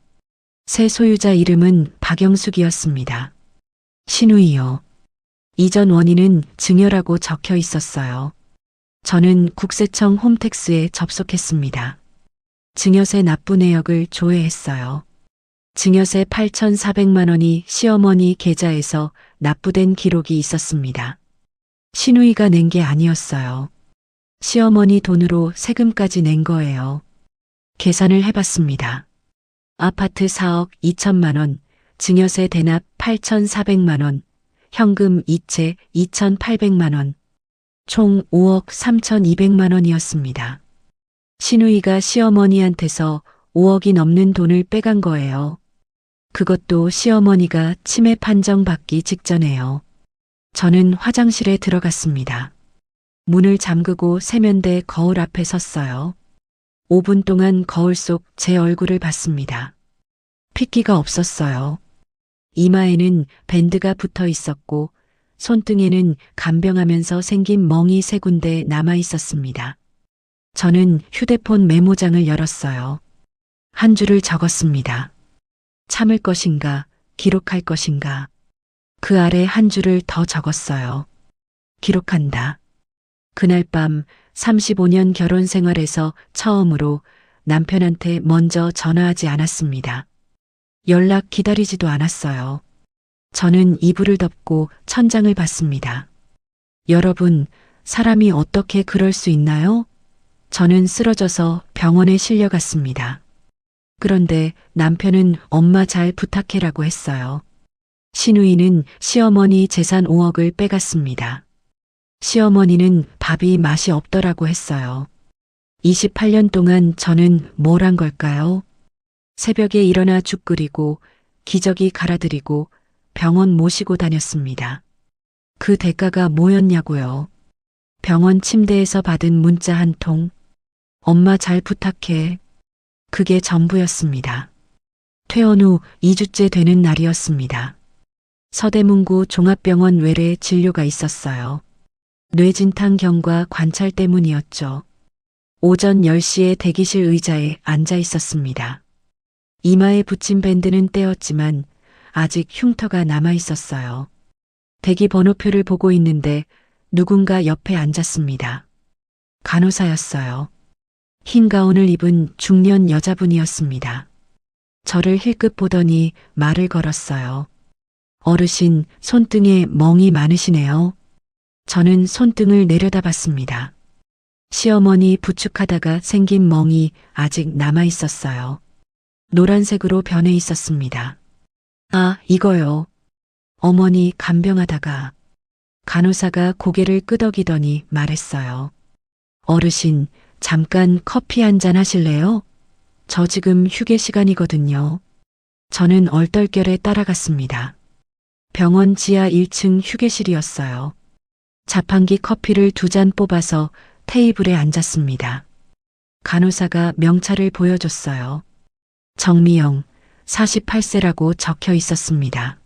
새 소유자 이름은 박영숙이었습니다. 신우이요. 이전 원인은 증여라고 적혀 있었어요. 저는 국세청 홈택스에 접속했습니다. 증여세 납부 내역을 조회했어요. 증여세 8,400만 원이 시어머니 계좌에서 납부된 기록이 있었습니다. 신우이가 낸 게 아니었어요. 시어머니 돈으로 세금까지 낸 거예요. 계산을 해봤습니다. 아파트 4억 2천만 원, 증여세 대납 8,400만 원, 현금 이체 2,800만 원, 총 5억 3,200만 원이었습니다. 신우이가 시어머니한테서 5억이 넘는 돈을 빼간 거예요. 그것도 시어머니가 치매 판정 받기 직전에요. 저는 화장실에 들어갔습니다. 문을 잠그고 세면대 거울 앞에 섰어요. 5분 동안 거울 속 제 얼굴을 봤습니다. 핏기가 없었어요. 이마에는 밴드가 붙어 있었고 손등에는 간병하면서 생긴 멍이 3군데 남아 있었습니다. 저는 휴대폰 메모장을 열었어요. 한 줄을 적었습니다. 참을 것인가, 기록할 것인가. 그 아래 한 줄을 더 적었어요. 기록한다. 그날 밤 35년 결혼 생활에서 처음으로 남편한테 먼저 전화하지 않았습니다. 연락 기다리지도 않았어요. 저는 이불을 덮고 천장을 봤습니다. 여러분, 사람이 어떻게 그럴 수 있나요? 저는 쓰러져서 병원에 실려갔습니다. 그런데 남편은 엄마 잘 부탁해라고 했어요. 신우이는 시어머니 재산 5억을 빼갔습니다. 시어머니는 밥이 맛이 없더라고 했어요. 28년 동안 저는 뭘 한 걸까요? 새벽에 일어나 죽 끓이고 기저귀 갈아드리고 병원 모시고 다녔습니다. 그 대가가 뭐였냐고요? 병원 침대에서 받은 문자 한 통. 엄마 잘 부탁해. 그게 전부였습니다. 퇴원 후 2주째 되는 날이었습니다. 서대문구 종합병원 외래 진료가 있었어요. 뇌진탕 경과 관찰 때문이었죠. 오전 10시에 대기실 의자에 앉아 있었습니다. 이마에 붙인 밴드는 떼었지만 아직 흉터가 남아 있었어요. 대기 번호표를 보고 있는데 누군가 옆에 앉았습니다. 간호사였어요. 흰 가운을 입은 중년 여자분이었습니다. 저를 힐끗 보더니 말을 걸었어요. 어르신, 손등에 멍이 많으시네요. 저는 손등을 내려다봤습니다. 시어머니 부축하다가 생긴 멍이 아직 남아 있었어요. 노란색으로 변해 있었습니다. 아, 이거요. 어머니 간병하다가. 간호사가 고개를 끄덕이더니 말했어요. 어르신, 잠깐 커피 한잔 하실래요? 저 지금 휴게 시간이거든요. 저는 얼떨결에 따라갔습니다. 병원 지하 1층 휴게실이었어요. 자판기 커피를 2잔 뽑아서 테이블에 앉았습니다. 간호사가 명찰을 보여줬어요. 정미영, 48세라고 적혀 있었습니다.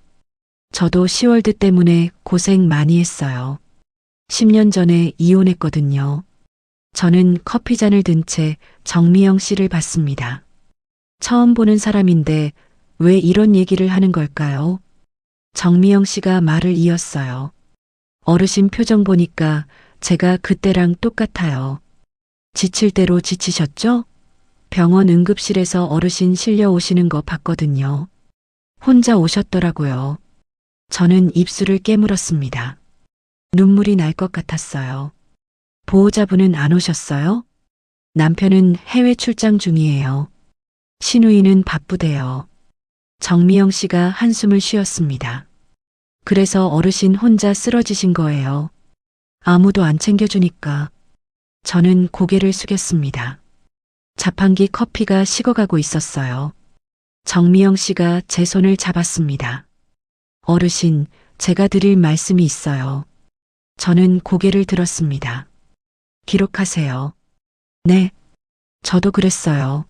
저도 시월드 때문에 고생 많이 했어요. 10년 전에 이혼했거든요. 저는 커피잔을 든 채 정미영 씨를 봤습니다. 처음 보는 사람인데 왜 이런 얘기를 하는 걸까요? 정미영 씨가 말을 이었어요. 어르신 표정 보니까 제가 그때랑 똑같아요. 지칠 대로 지치셨죠? 병원 응급실에서 어르신 실려 오시는 거 봤거든요. 혼자 오셨더라고요. 저는 입술을 깨물었습니다. 눈물이 날 것 같았어요. 보호자분은 안 오셨어요? 남편은 해외 출장 중이에요. 신우이는 바쁘대요. 정미영 씨가 한숨을 쉬었습니다. 그래서 어르신 혼자 쓰러지신 거예요. 아무도 안 챙겨주니까. 저는 고개를 숙였습니다. 자판기 커피가 식어가고 있었어요. 정미영 씨가 제 손을 잡았습니다. 어르신, 제가 드릴 말씀이 있어요. 저는 고개를 들었습니다. 기록하세요. 네, 저도 그랬어요.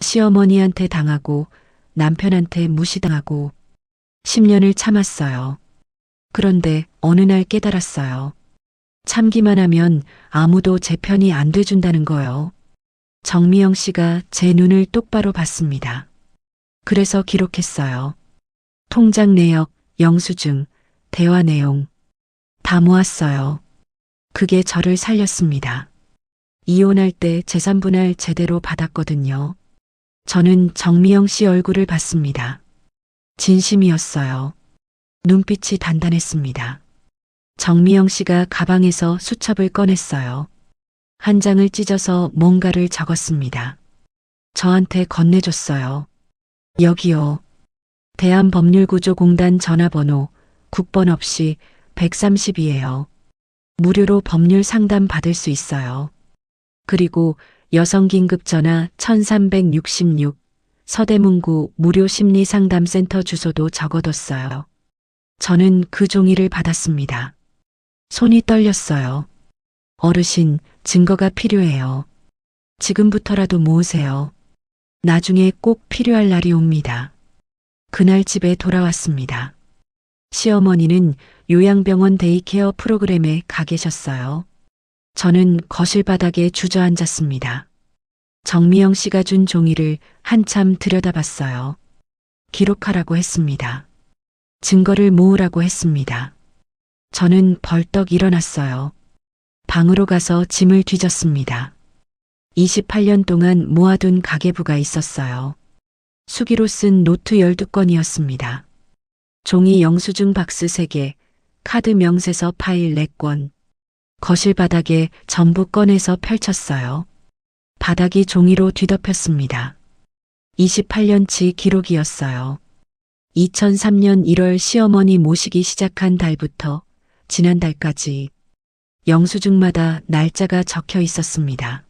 시어머니한테 당하고 남편한테 무시당하고 10년을 참았어요. 그런데 어느 날 깨달았어요. 참기만 하면 아무도 제 편이 안 돼준다는 거요. 정미영 씨가 제 눈을 똑바로 봤습니다. 그래서 기록했어요. 통장 내역, 영수증, 대화 내용 다 모았어요. 그게 저를 살렸습니다. 이혼할 때 재산 분할 제대로 받았거든요. 저는 정미영 씨 얼굴을 봤습니다. 진심이었어요. 눈빛이 단단했습니다. 정미영 씨가 가방에서 수첩을 꺼냈어요. 한 장을 찢어서 뭔가를 적었습니다. 저한테 건네줬어요. 여기요. 대한법률구조공단 전화번호 국번 없이 130이에요. 무료로 법률 상담 받을 수 있어요. 그리고 여성긴급전화 1366 서대문구 무료심리상담센터 주소도 적어뒀어요. 저는 그 종이를 받았습니다. 손이 떨렸어요. 어르신, 증거가 필요해요. 지금부터라도 모으세요. 나중에 꼭 필요할 날이 옵니다. 그날 집에 돌아왔습니다. 시어머니는 요양병원 데이케어 프로그램에 가 계셨어요. 저는 거실 바닥에 주저앉았습니다. 정미영 씨가 준 종이를 한참 들여다봤어요. 기록하라고 했습니다. 증거를 모으라고 했습니다. 저는 벌떡 일어났어요. 방으로 가서 짐을 뒤졌습니다. 28년 동안 모아둔 가계부가 있었어요. 수기로 쓴 노트 12건이었습니다. 종이 영수증 박스 3개, 카드 명세서 파일 4권. 거실 바닥에 전부 꺼내서 펼쳤어요. 바닥이 종이로 뒤덮였습니다. 28년치 기록이었어요. 2003년 1월 시어머니 모시기 시작한 달부터 지난달까지 영수증마다 날짜가 적혀 있었습니다.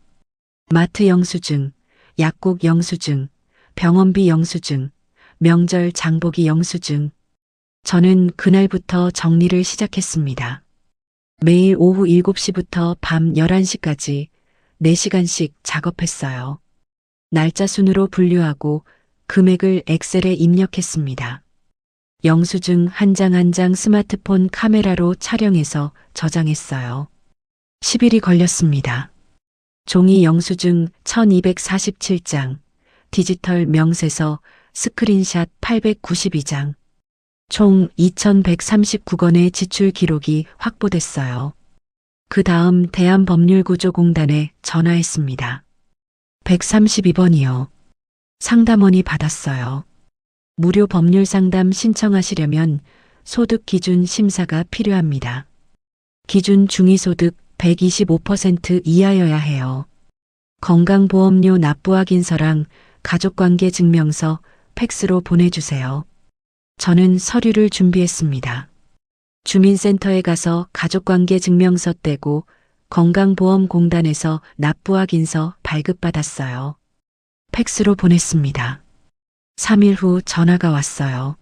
마트 영수증, 약국 영수증, 병원비 영수증, 명절 장보기 영수증. 저는 그날부터 정리를 시작했습니다. 매일 오후 7시부터 밤 11시까지 4시간씩 작업했어요. 날짜 순으로 분류하고 금액을 엑셀에 입력했습니다. 영수증 한 장 한 장 스마트폰 카메라로 촬영해서 저장했어요. 10일이 걸렸습니다. 종이 영수증 1247장, 디지털 명세서 스크린샷 892장, 총 2139건의 지출 기록이 확보됐어요. 그 다음 대한법률구조공단에 전화했습니다. 132번이요. 상담원이 받았어요. 무료 법률 상담 신청하시려면 소득 기준 심사가 필요합니다. 기준 중위소득 125% 이하여야 해요. 건강보험료 납부 확인서랑 가족관계 증명서 팩스로 보내주세요. 저는 서류를 준비했습니다. 주민센터에 가서 가족관계 증명서 떼고 건강보험공단에서 납부 확인서 발급받았어요. 팩스로 보냈습니다. 3일 후 전화가 왔어요.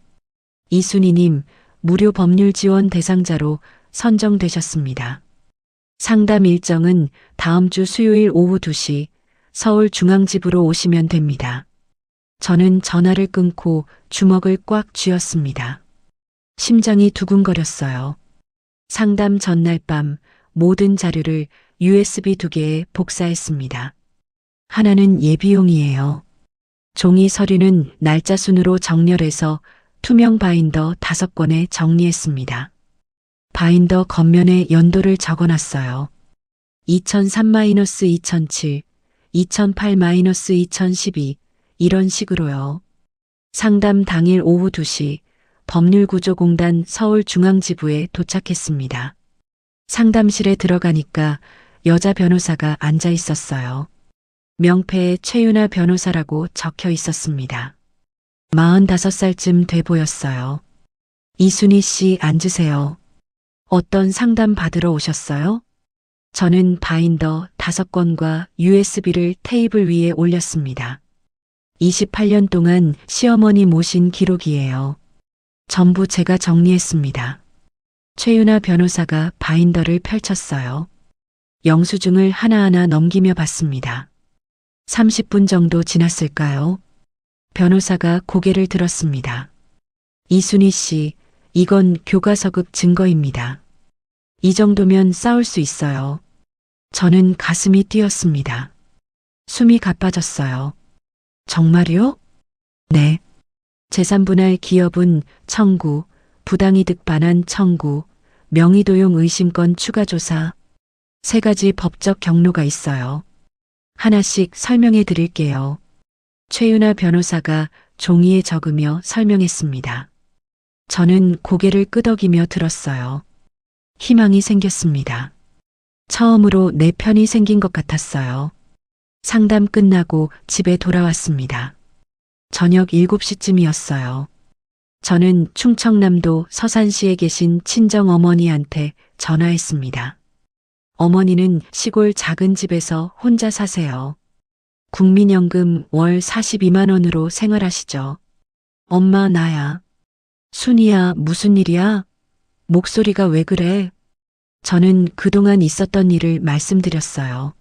이순희님, 무료 법률 지원 대상자로 선정되셨습니다. 상담 일정은 다음 주 수요일 오후 2시 서울중앙집으로 오시면 됩니다. 저는 전화를 끊고 주먹을 꽉 쥐었습니다. 심장이 두근거렸어요. 상담 전날 밤 모든 자료를 USB 2개에 복사했습니다. 하나는 예비용이에요. 종이 서류는 날짜 순으로 정렬해서 투명 바인더 5권에 정리했습니다. 바인더 겉면에 연도를 적어놨어요. 2003-2007, 2008-2012 이런 식으로요. 상담 당일 오후 2시 법률구조공단 서울중앙지부에 도착했습니다. 상담실에 들어가니까 여자 변호사가 앉아 있었어요. 명패에 최윤아 변호사라고 적혀 있었습니다. 45살쯤 돼 보였어요. 이순희 씨 앉으세요. 어떤 상담 받으러 오셨어요? 저는 바인더 5권과 USB를 테이블 위에 올렸습니다. 28년 동안 시어머니 모신 기록이에요. 전부 제가 정리했습니다. 최윤아 변호사가 바인더를 펼쳤어요. 영수증을 하나하나 넘기며 봤습니다. 30분 정도 지났을까요? 변호사가 고개를 들었습니다. 이순희 씨, 이건 교과서급 증거입니다. 이 정도면 싸울 수 있어요. 저는 가슴이 뛰었습니다. 숨이 가빠졌어요. 정말요? 네. 재산분할 기여분 청구, 부당이득 반환 청구, 명의도용 의심권 추가 조사. 3가지 법적 경로가 있어요. 하나씩 설명해 드릴게요. 최윤아 변호사가 종이에 적으며 설명했습니다. 저는 고개를 끄덕이며 들었어요. 희망이 생겼습니다. 처음으로 내 편이 생긴 것 같았어요. 상담 끝나고 집에 돌아왔습니다. 저녁 7시쯤이었어요. 저는 충청남도 서산시에 계신 친정 어머니한테 전화했습니다. 어머니는 시골 작은 집에서 혼자 사세요. 국민연금 월 42만 원으로 생활하시죠. 엄마, 나야. 순이야, 무슨 일이야? 목소리가 왜 그래? 저는 그동안 있었던 일을 말씀드렸어요.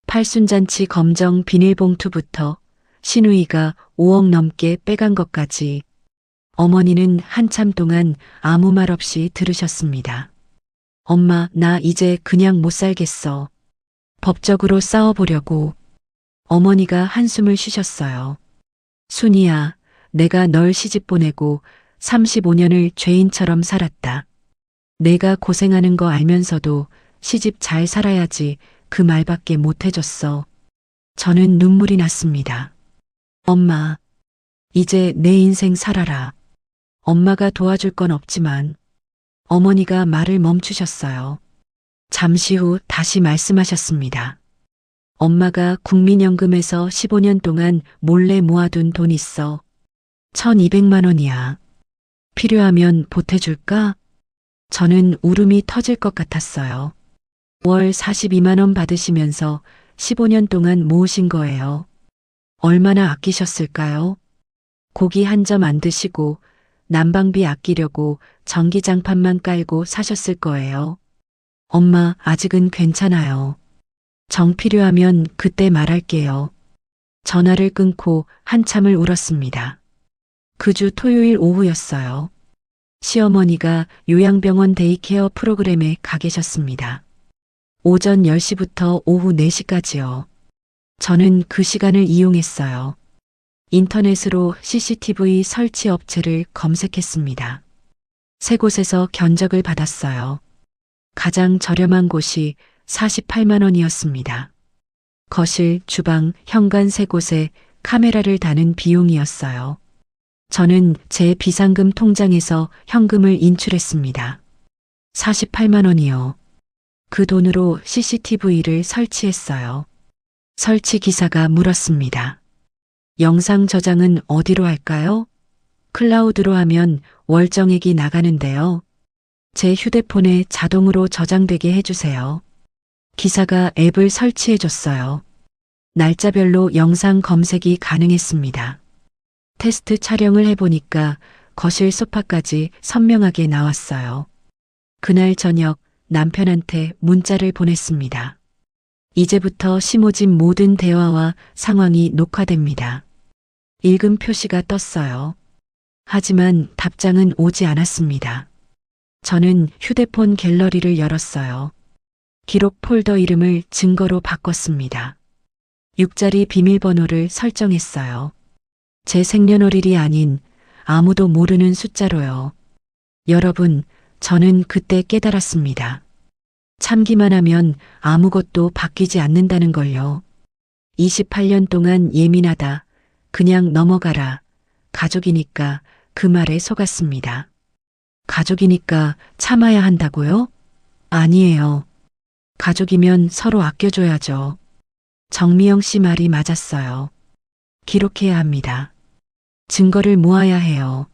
팔순잔치 검정 비닐봉투부터 시누이가 5억 넘게 빼간 것까지. 어머니는 한참 동안 아무 말 없이 들으셨습니다. 엄마, 나 이제 그냥 못 살겠어. 법적으로 싸워보려고. 어머니가 한숨을 쉬셨어요. 순이야, 내가 널 시집 보내고 35년을 죄인처럼 살았다. 내가 고생하는 거 알면서도 시집 잘 살아야지 그 말밖에 못 해줬어. 저는 눈물이 났습니다. 엄마, 이제 내 인생 살아라. 엄마가 도와줄 건 없지만. 어머니가 말을 멈추셨어요. 잠시 후 다시 말씀하셨습니다. 엄마가 국민연금에서 15년 동안 몰래 모아둔 돈 있어. 1200만 원이야. 필요하면 보태줄까? 저는 울음이 터질 것 같았어요. 월 42만 원 받으시면서 15년 동안 모으신 거예요. 얼마나 아끼셨을까요? 고기 한 점 안 드시고 난방비 아끼려고 전기장판만 깔고 사셨을 거예요. 엄마, 아직은 괜찮아요. 정 필요하면 그때 말할게요. 전화를 끊고 한참을 울었습니다. 그 주 토요일 오후였어요. 시어머니가 요양병원 데이케어 프로그램에 가 계셨습니다. 오전 10시부터 오후 4시까지요. 저는 그 시간을 이용했어요. 인터넷으로 CCTV 설치 업체를 검색했습니다. 3곳에서 견적을 받았어요. 가장 저렴한 곳이 48만 원이었습니다. 거실, 주방, 현관 3곳에 카메라를 다는 비용이었어요. 저는 제 비상금 통장에서 현금을 인출했습니다. 48만 원이요. 그 돈으로 CCTV를 설치했어요. 설치 기사가 물었습니다. 영상 저장은 어디로 할까요? 클라우드로 하면 월정액이 나가는데요. 제 휴대폰에 자동으로 저장되게 해주세요. 기사가 앱을 설치해줬어요. 날짜별로 영상 검색이 가능했습니다. 테스트 촬영을 해보니까 거실 소파까지 선명하게 나왔어요. 그날 저녁 남편한테 문자를 보냈습니다. 이제부터 심오진 모든 대화와 상황이 녹화됩니다. 읽음 표시가 떴어요. 하지만 답장은 오지 않았습니다. 저는 휴대폰 갤러리를 열었어요. 기록 폴더 이름을 증거로 바꿨습니다. 6자리 비밀번호를 설정했어요. 제 생년월일이 아닌 아무도 모르는 숫자로요. 여러분, 저는 그때 깨달았습니다. 참기만 하면 아무것도 바뀌지 않는다는 걸요. 28년 동안 예민하다. 그냥 넘어가라. 가족이니까 그 말에 속았습니다. 가족이니까 참아야 한다고요? 아니에요. 가족이면 서로 아껴줘야죠. 정미영 씨 말이 맞았어요. 기록해야 합니다. 증거를 모아야 해요.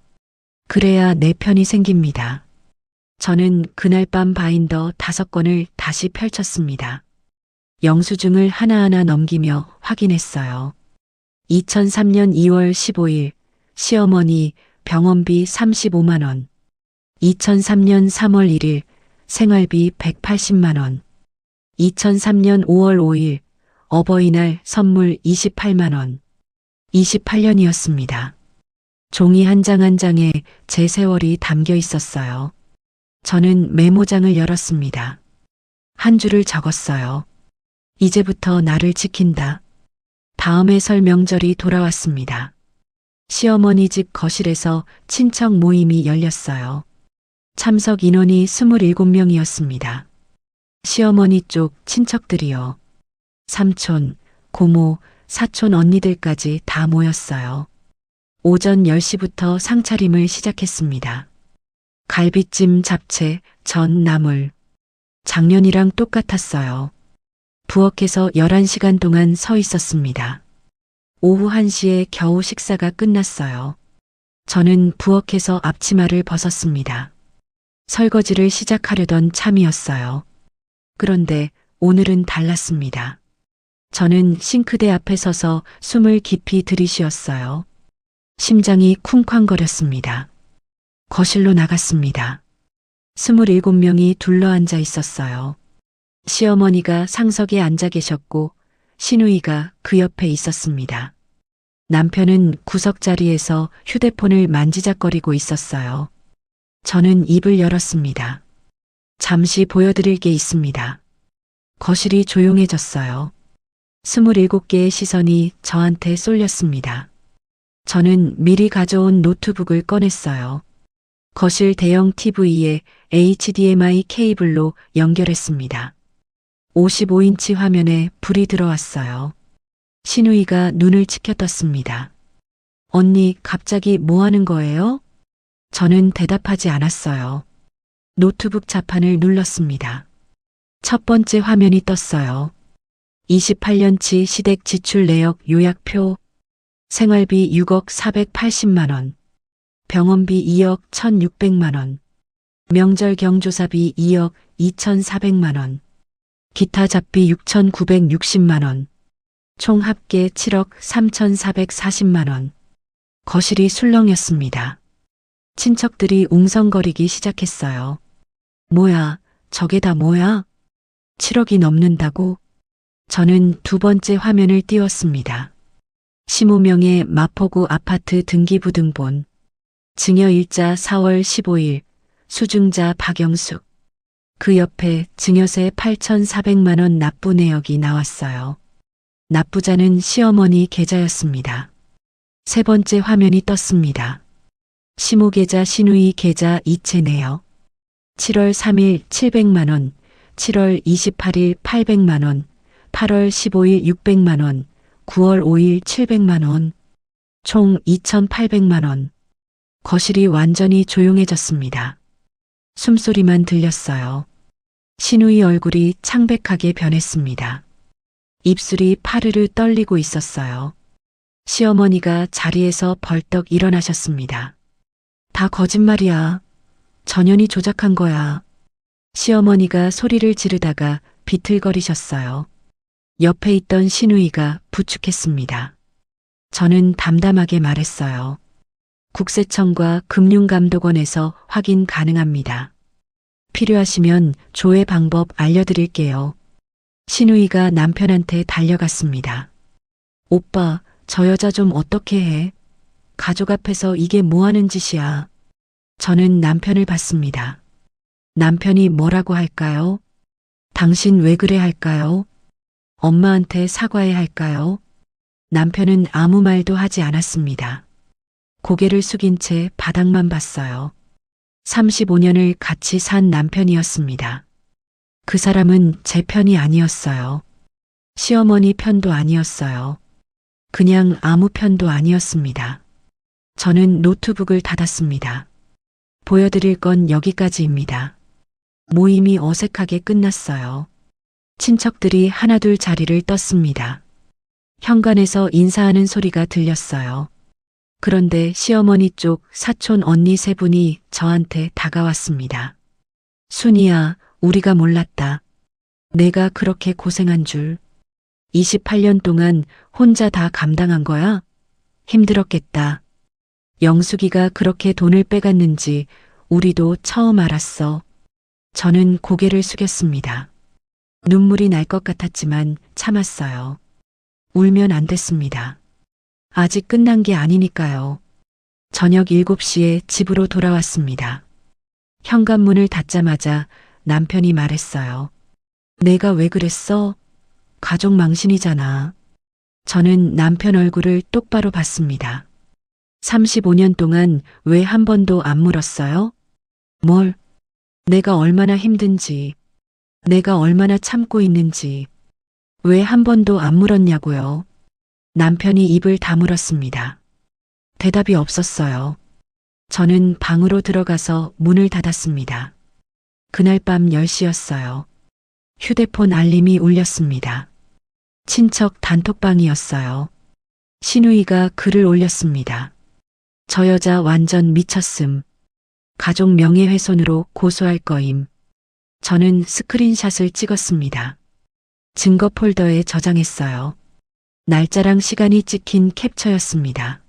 그래야 내 편이 생깁니다. 저는 그날 밤 바인더 5권을 다시 펼쳤습니다. 영수증을 하나하나 넘기며 확인했어요. 2003년 2월 15일 시어머니 병원비 35만 원. 2003년 3월 1일 생활비 180만 원. 2003년 5월 5일 어버이날 선물 28만 원. 28년이었습니다. 종이 한 장 한 장에 제 세월이 담겨 있었어요. 저는 메모장을 열었습니다. 한 줄을 적었어요. 이제부터 나를 지킨다. 다음해 설 명절이 돌아왔습니다. 시어머니 집 거실에서 친척 모임이 열렸어요. 참석 인원이 27명이었습니다. 시어머니 쪽 친척들이요. 삼촌, 고모, 사촌 언니들까지 다 모였어요. 오전 10시부터 상차림을 시작했습니다. 갈비찜, 잡채, 전, 나물. 작년이랑 똑같았어요. 부엌에서 11시간 동안 서 있었습니다. 오후 1시에 겨우 식사가 끝났어요. 저는 부엌에서 앞치마를 벗었습니다. 설거지를 시작하려던 참이었어요. 그런데 오늘은 달랐습니다. 저는 싱크대 앞에 서서 숨을 깊이 들이쉬었어요. 심장이 쿵쾅거렸습니다. 거실로 나갔습니다. 27명이 둘러앉아 있었어요. 시어머니가 상석에 앉아 계셨고 시누이가 그 옆에 있었습니다. 남편은 구석자리에서 휴대폰을 만지작거리고 있었어요. 저는 입을 열었습니다. 잠시 보여드릴 게 있습니다. 거실이 조용해졌어요. 27개의 시선이 저한테 쏠렸습니다. 저는 미리 가져온 노트북을 꺼냈어요. 거실 대형 TV에 HDMI 케이블로 연결했습니다. 55인치 화면에 불이 들어왔어요. 시누이가 눈을 치켜떴습니다. 언니, 갑자기 뭐 하는 거예요? 저는 대답하지 않았어요. 노트북 자판을 눌렀습니다. 첫 번째 화면이 떴어요. 28년치 시댁 지출 내역 요약표. 생활비 6억 480만 원. 병원비 2억 1,600만 원. 명절 경조사비 2억 2,400만 원. 기타 잡비 6,960만 원. 총 합계 7억 3,440만 원. 거실이 술렁였습니다. 친척들이 웅성거리기 시작했어요. 뭐야, 저게 다 뭐야? 7억이 넘는다고? 저는 두 번째 화면을 띄웠습니다. 15명의 마포구 아파트 등기부등본. 증여일자 4월 15일, 수증자 박영숙. 그 옆에 증여세 8,400만 원 납부 내역이 나왔어요. 납부자는 시어머니 계좌였습니다. 세 번째 화면이 떴습니다. 시모 계좌, 시누이 계좌 이체 내역. 7월 3일 700만 원, 7월 28일 800만 원, 8월 15일 600만 원, 9월 5일 700만 원, 총 2,800만 원. 거실이 완전히 조용해졌습니다. 숨소리만 들렸어요. 시누이 얼굴이 창백하게 변했습니다. 입술이 파르르 떨리고 있었어요. 시어머니가 자리에서 벌떡 일어나셨습니다. 다 거짓말이야. 전현이 조작한 거야. 시어머니가 소리를 지르다가 비틀거리셨어요. 옆에 있던 시누이가 부축했습니다. 저는 담담하게 말했어요. 국세청과 금융감독원에서 확인 가능합니다. 필요하시면 조회 방법 알려드릴게요. 시누이가 남편한테 달려갔습니다. 오빠, 저 여자 좀 어떻게 해? 가족 앞에서 이게 뭐 하는 짓이야? 저는 남편을 봤습니다. 남편이 뭐라고 할까요? 당신 왜 그래 할까요? 엄마한테 사과해야 할까요? 남편은 아무 말도 하지 않았습니다. 고개를 숙인 채 바닥만 봤어요. 35년을 같이 산 남편이었습니다. 그 사람은 제 편이 아니었어요. 시어머니 편도 아니었어요. 그냥 아무 편도 아니었습니다. 저는 노트북을 닫았습니다. 보여드릴 건 여기까지입니다. 모임이 어색하게 끝났어요. 친척들이 하나둘 자리를 떴습니다. 현관에서 인사하는 소리가 들렸어요. 그런데 시어머니 쪽 사촌 언니 세 분이 저한테 다가왔습니다. 순이야, 우리가 몰랐다. 내가 그렇게 고생한 줄. 28년 동안 혼자 다 감당한 거야? 힘들었겠다. 영숙이가 그렇게 돈을 빼갔는지 우리도 처음 알았어. 저는 고개를 숙였습니다. 눈물이 날 것 같았지만 참았어요. 울면 안 됐습니다. 아직 끝난 게 아니니까요. 저녁 7시에 집으로 돌아왔습니다. 현관문을 닫자마자 남편이 말했어요. 내가 왜 그랬어? 가족 망신이잖아. 저는 남편 얼굴을 똑바로 봤습니다. 35년 동안 왜 한 번도 안 물었어요? 뭘? 내가 얼마나 힘든지, 내가 얼마나 참고 있는지, 왜 한 번도 안 물었냐고요. 남편이 입을 다물었습니다. 대답이 없었어요. 저는 방으로 들어가서 문을 닫았습니다. 그날 밤 10시였어요. 휴대폰 알림이 울렸습니다. 친척 단톡방이었어요. 신우이가 글을 올렸습니다. 저 여자 완전 미쳤음. 가족 명예훼손으로 고소할 거임. 저는 스크린샷을 찍었습니다. 증거 폴더에 저장했어요. 날짜랑 시간이 찍힌 캡처였습니다.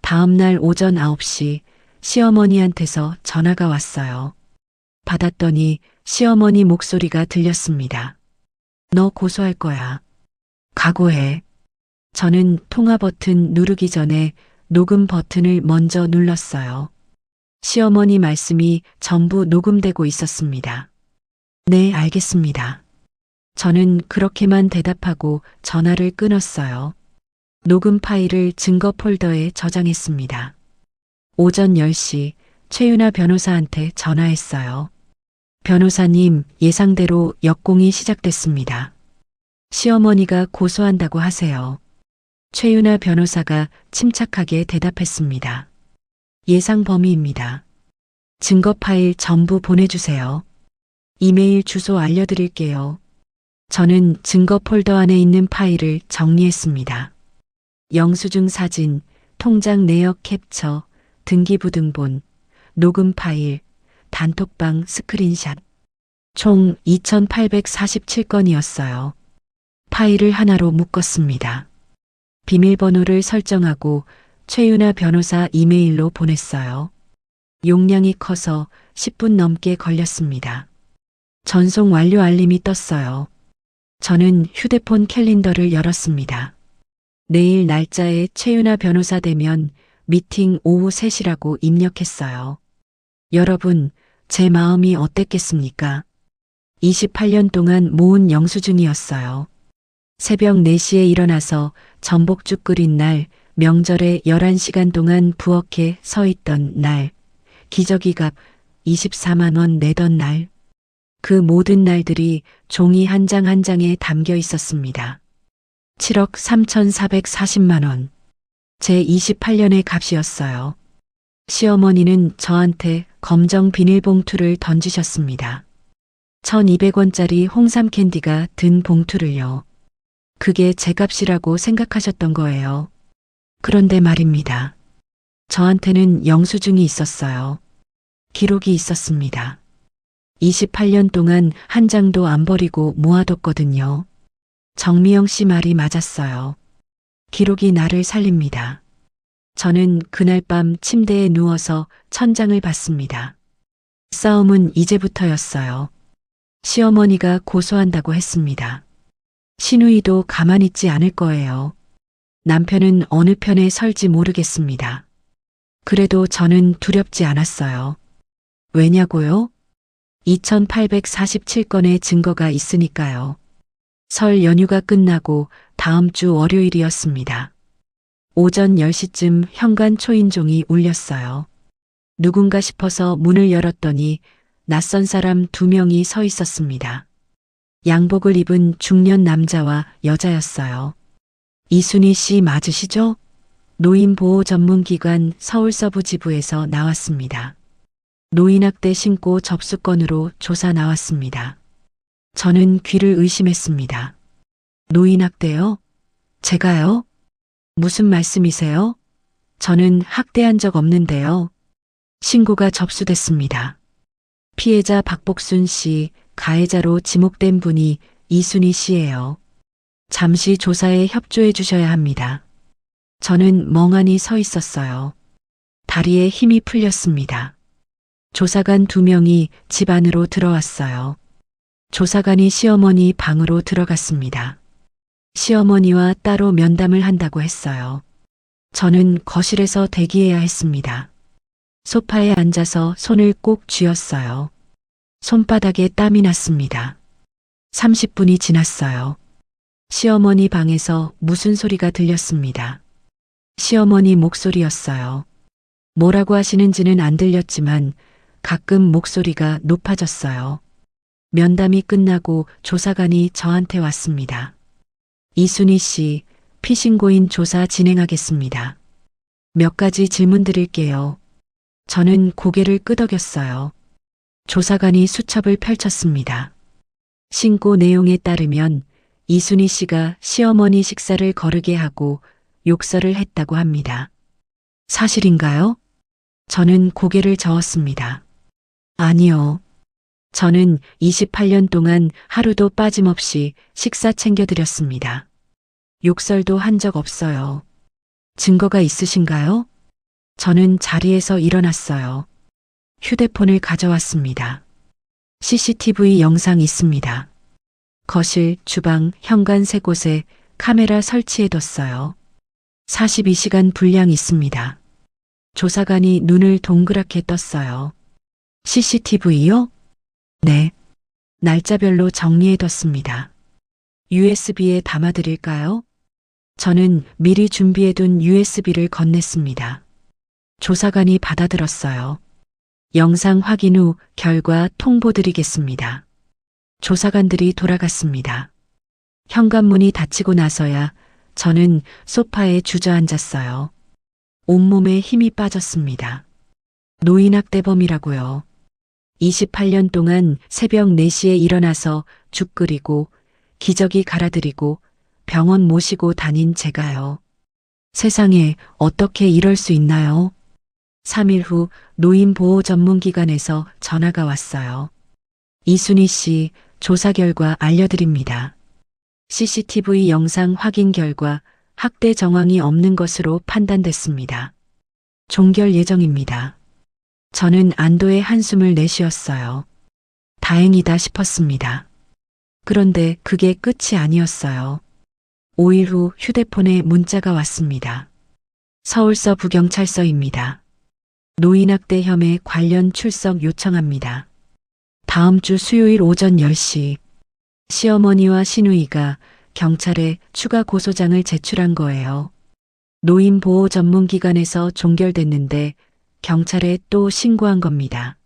다음 날 오전 9시 시어머니한테서 전화가 왔어요. 받았더니 시어머니 목소리가 들렸습니다. 너 고소할 거야. 각오해. 저는 통화 버튼 누르기 전에 녹음 버튼을 먼저 눌렀어요. 시어머니 말씀이 전부 녹음되고 있었습니다. 네, 알겠습니다. 저는 그렇게만 대답하고 전화를 끊었어요. 녹음 파일을 증거 폴더에 저장했습니다. 오전 10시 최윤아 변호사한테 전화했어요. 변호사님, 예상대로 역공이 시작됐습니다. 시어머니가 고소한다고 하세요. 최윤아 변호사가 침착하게 대답했습니다. 예상 범위입니다. 증거 파일 전부 보내주세요. 이메일 주소 알려드릴게요. 저는 증거 폴더 안에 있는 파일을 정리했습니다. 영수증 사진, 통장 내역 캡처, 등기부등본, 녹음 파일, 단톡방 스크린샷. 총 2847건이었어요. 파일을 하나로 묶었습니다. 비밀번호를 설정하고 최윤아 변호사 이메일로 보냈어요. 용량이 커서 10분 넘게 걸렸습니다. 전송 완료 알림이 떴어요. 저는 휴대폰 캘린더를 열었습니다. 내일 날짜에 최윤아 변호사 대면 미팅 오후 3시라고 입력했어요. 여러분, 제 마음이 어땠겠습니까? 28년 동안 모은 영수증이었어요. 새벽 4시에 일어나서 전복죽 끓인 날, 명절에 11시간 동안 부엌에 서 있던 날, 기저귀값 24만 원 내던 날, 그 모든 날들이 종이 한 장 한 장에 담겨 있었습니다. 7억 3,440만 원. 제 28년의 값이었어요. 시어머니는 저한테 검정 비닐봉투를 던지셨습니다. 1,200원짜리 홍삼 캔디가 든 봉투를요. 그게 제 값이라고 생각하셨던 거예요. 그런데 말입니다. 저한테는 영수증이 있었어요. 기록이 있었습니다. 28년 동안 한 장도 안 버리고 모아뒀거든요. 정미영 씨 말이 맞았어요. 기록이 나를 살립니다. 저는 그날 밤 침대에 누워서 천장을 봤습니다. 싸움은 이제부터였어요. 시어머니가 고소한다고 했습니다. 신우이도 가만히 있지 않을 거예요. 남편은 어느 편에 설지 모르겠습니다. 그래도 저는 두렵지 않았어요. 왜냐고요? 2847건의 증거가 있으니까요. 설 연휴가 끝나고 다음 주 월요일이었습니다. 오전 10시쯤 현관 초인종이 울렸어요. 누군가 싶어서 문을 열었더니 낯선 사람 2명이 서 있었습니다. 양복을 입은 중년 남자와 여자였어요. 이순희 씨 맞으시죠? 노인보호전문기관 서울서부지부에서 나왔습니다. 노인학대 신고 접수건으로 조사 나왔습니다. 저는 귀를 의심했습니다. 노인학대요? 제가요? 무슨 말씀이세요? 저는 학대한 적 없는데요. 신고가 접수됐습니다. 피해자 박복순 씨, 가해자로 지목된 분이 이순희 씨예요. 잠시 조사에 협조해 주셔야 합니다. 저는 멍하니 서 있었어요. 다리에 힘이 풀렸습니다. 조사관 2명이 집 안으로 들어왔어요. 조사관이 시어머니 방으로 들어갔습니다. 시어머니와 따로 면담을 한다고 했어요. 저는 거실에서 대기해야 했습니다. 소파에 앉아서 손을 꼭 쥐었어요. 손바닥에 땀이 났습니다. 30분이 지났어요. 시어머니 방에서 무슨 소리가 들렸습니다. 시어머니 목소리였어요. 뭐라고 하시는지는 안 들렸지만 가끔 목소리가 높아졌어요. 면담이 끝나고 조사관이 저한테 왔습니다. 이순희 씨, 피신고인 조사 진행하겠습니다. 몇 가지 질문 드릴게요. 저는 고개를 끄덕였어요. 조사관이 수첩을 펼쳤습니다. 신고 내용에 따르면 이순희 씨가 시어머니 식사를 거르게 하고 욕설을 했다고 합니다. 사실인가요? 저는 고개를 저었습니다. 아니요. 저는 28년 동안 하루도 빠짐없이 식사 챙겨드렸습니다. 욕설도 한 적 없어요. 증거가 있으신가요? 저는 자리에서 일어났어요. 휴대폰을 가져왔습니다. CCTV 영상 있습니다. 거실, 주방, 현관 세 곳에 카메라 설치해뒀어요. 42시간 분량 있습니다. 조사관이 눈을 동그랗게 떴어요. CCTV요? 네. 날짜별로 정리해뒀습니다. USB에 담아드릴까요? 저는 미리 준비해둔 USB를 건넸습니다. 조사관이 받아들었어요. 영상 확인 후 결과 통보드리겠습니다. 조사관들이 돌아갔습니다. 현관문이 닫히고 나서야 저는 소파에 주저앉았어요. 온몸에 힘이 빠졌습니다. 노인학대범이라고요. 28년 동안 새벽 4시에 일어나서 죽 끓이고 기저귀 갈아드리고 병원 모시고 다닌 제가요. 세상에 어떻게 이럴 수 있나요? 3일 후 노인보호 전문기관에서 전화가 왔어요. 이순희 씨 조사 결과 알려드립니다. CCTV 영상 확인 결과 학대 정황이 없는 것으로 판단됐습니다. 종결 예정입니다. 저는 안도의 한숨을 내쉬었어요. 다행이다 싶었습니다. 그런데 그게 끝이 아니었어요. 5일 후 휴대폰에 문자가 왔습니다. 서울서 부경찰서입니다. 노인학대 혐의 관련 출석 요청합니다. 다음 주 수요일 오전 10시 시어머니와 시누이가 경찰에 추가 고소장을 제출한 거예요. 노인보호 전문기관에서 종결됐는데 경찰에 또 신고한 겁니다.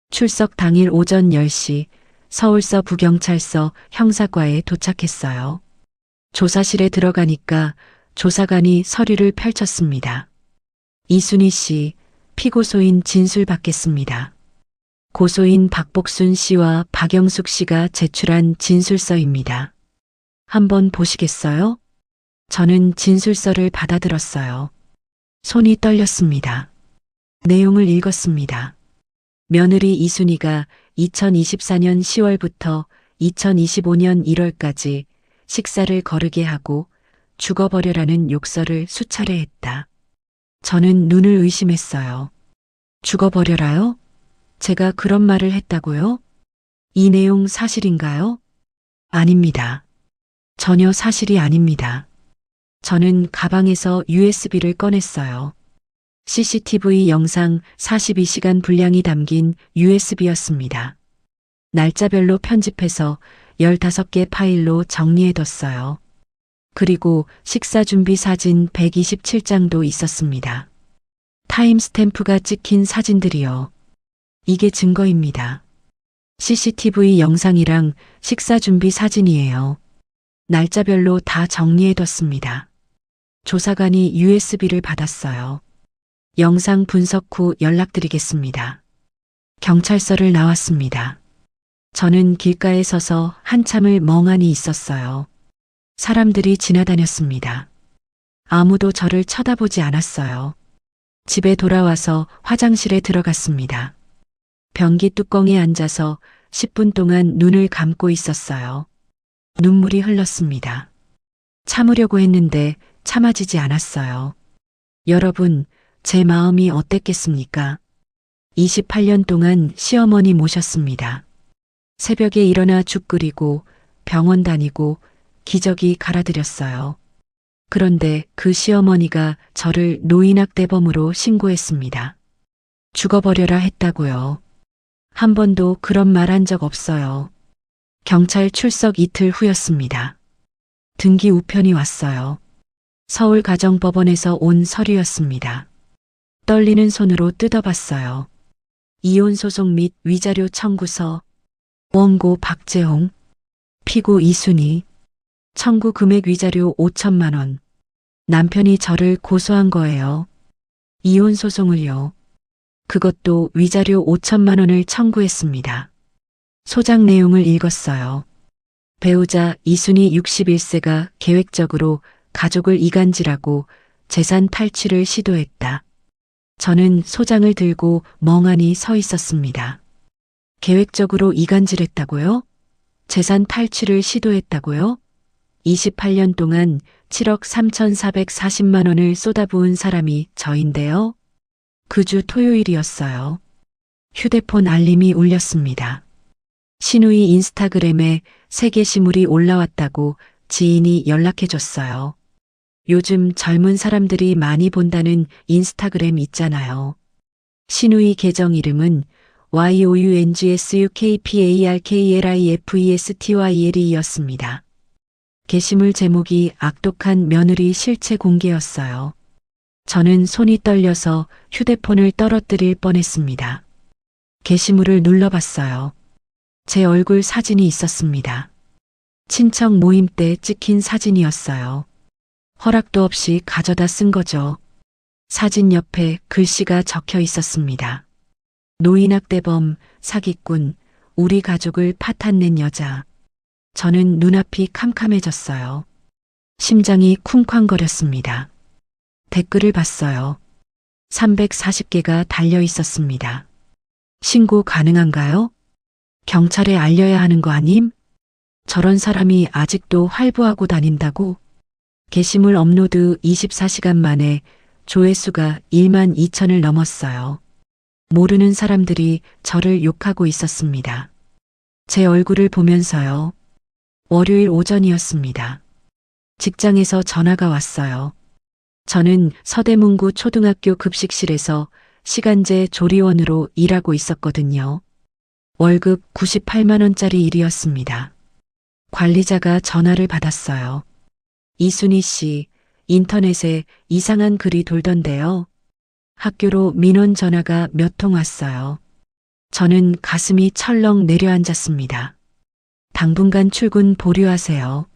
출석 당일 오전 10시 서울서 부경찰서 형사과에 도착했어요. 조사실에 들어가니까 조사관이 서류를 펼쳤습니다. 이순희 씨, 피고소인 진술 받겠습니다. 고소인 박복순 씨와 박영숙 씨가 제출한 진술서입니다. 한번 보시겠어요? 저는 진술서를 받아들었어요. 손이 떨렸습니다. 내용을 읽었습니다. 며느리 이순희가 2024년 10월부터 2025년 1월까지 식사를 거르게 하고 죽어버려라는 욕설을 수차례 했다. 저는 눈을 의심했어요. 죽어버려라요? 제가 그런 말을 했다고요? 이 내용 사실인가요? 아닙니다. 전혀 사실이 아닙니다. 저는 가방에서 USB를 꺼냈어요. CCTV 영상 42시간 분량이 담긴 USB였습니다. 날짜별로 편집해서 15개 파일로 정리해뒀어요. 그리고 식사 준비 사진 127장도 있었습니다. 타임스탬프가 찍힌 사진들이요. 이게 증거입니다. CCTV 영상이랑 식사 준비 사진이에요. 날짜별로 다 정리해뒀습니다. 조사관이 USB를 받았어요. 영상 분석 후 연락드리겠습니다. 경찰서를 나왔습니다. 저는 길가에 서서 한참을 멍하니 있었어요. 사람들이 지나다녔습니다. 아무도 저를 쳐다보지 않았어요. 집에 돌아와서 화장실에 들어갔습니다. 변기 뚜껑에 앉아서 10분 동안 눈을 감고 있었어요. 눈물이 흘렀습니다. 참으려고 했는데 참아지지 않았어요. 여러분, 제 마음이 어땠겠습니까? 28년 동안 시어머니 모셨습니다. 새벽에 일어나 죽 끓이고 병원 다니고 기저귀 갈아드렸어요. 그런데 그 시어머니가 저를 노인학대범으로 신고했습니다. 죽어버려라 했다고요. 한 번도 그런 말 한 적 없어요. 경찰 출석 이틀 후였습니다. 등기 우편이 왔어요. 서울가정법원에서 온 서류였습니다. 떨리는 손으로 뜯어봤어요. 이혼소송 및 위자료 청구서, 원고 박재홍, 피고 이순희, 청구 금액 위자료 5천만 원. 남편이 저를 고소한 거예요. 이혼소송을요. 그것도 위자료 5천만 원을 청구했습니다. 소장 내용을 읽었어요. 배우자 이순희 61세가 계획적으로 가족을 이간질하고 재산 탈취를 시도했다. 저는 소장을 들고 멍하니 서 있었습니다. 계획적으로 이간질했다고요? 재산 탈취를 시도했다고요? 28년 동안 7억 3,440만 원을 쏟아부은 사람이 저인데요. 그 주 토요일이었어요. 휴대폰 알림이 울렸습니다. 신우이 인스타그램에 새 게시물이 올라왔다고 지인이 연락해줬어요. 요즘 젊은 사람들이 많이 본다는 인스타그램 있잖아요. 신우이 계정 이름은 YOUNGSUKPARKLIFESTYLE였습니다. 게시물 제목이 악독한 며느리 실체 공개였어요. 저는 손이 떨려서 휴대폰을 떨어뜨릴 뻔했습니다. 게시물을 눌러봤어요. 제 얼굴 사진이 있었습니다. 친척 모임 때 찍힌 사진이었어요. 허락도 없이 가져다 쓴 거죠. 사진 옆에 글씨가 적혀 있었습니다. 노인학대범, 사기꾼, 우리 가족을 파탄낸 여자. 저는 눈앞이 캄캄해졌어요. 심장이 쿵쾅거렸습니다. 댓글을 봤어요. 340개가 달려 있었습니다. 신고 가능한가요? 경찰에 알려야 하는 거 아님? 저런 사람이 아직도 활보하고 다닌다고? 게시물 업로드 24시간 만에 조회수가 1만 2천을 넘었어요. 모르는 사람들이 저를 욕하고 있었습니다. 제 얼굴을 보면서요. 월요일 오전이었습니다. 직장에서 전화가 왔어요. 저는 서대문구 초등학교 급식실에서 시간제 조리원으로 일하고 있었거든요. 월급 98만 원짜리 일이었습니다. 관리자가 전화를 받았어요. 이순희 씨, 인터넷에 이상한 글이 돌던데요. 학교로 민원 전화가 몇 통 왔어요. 저는 가슴이 철렁 내려앉았습니다. 당분간 출근 보류하세요.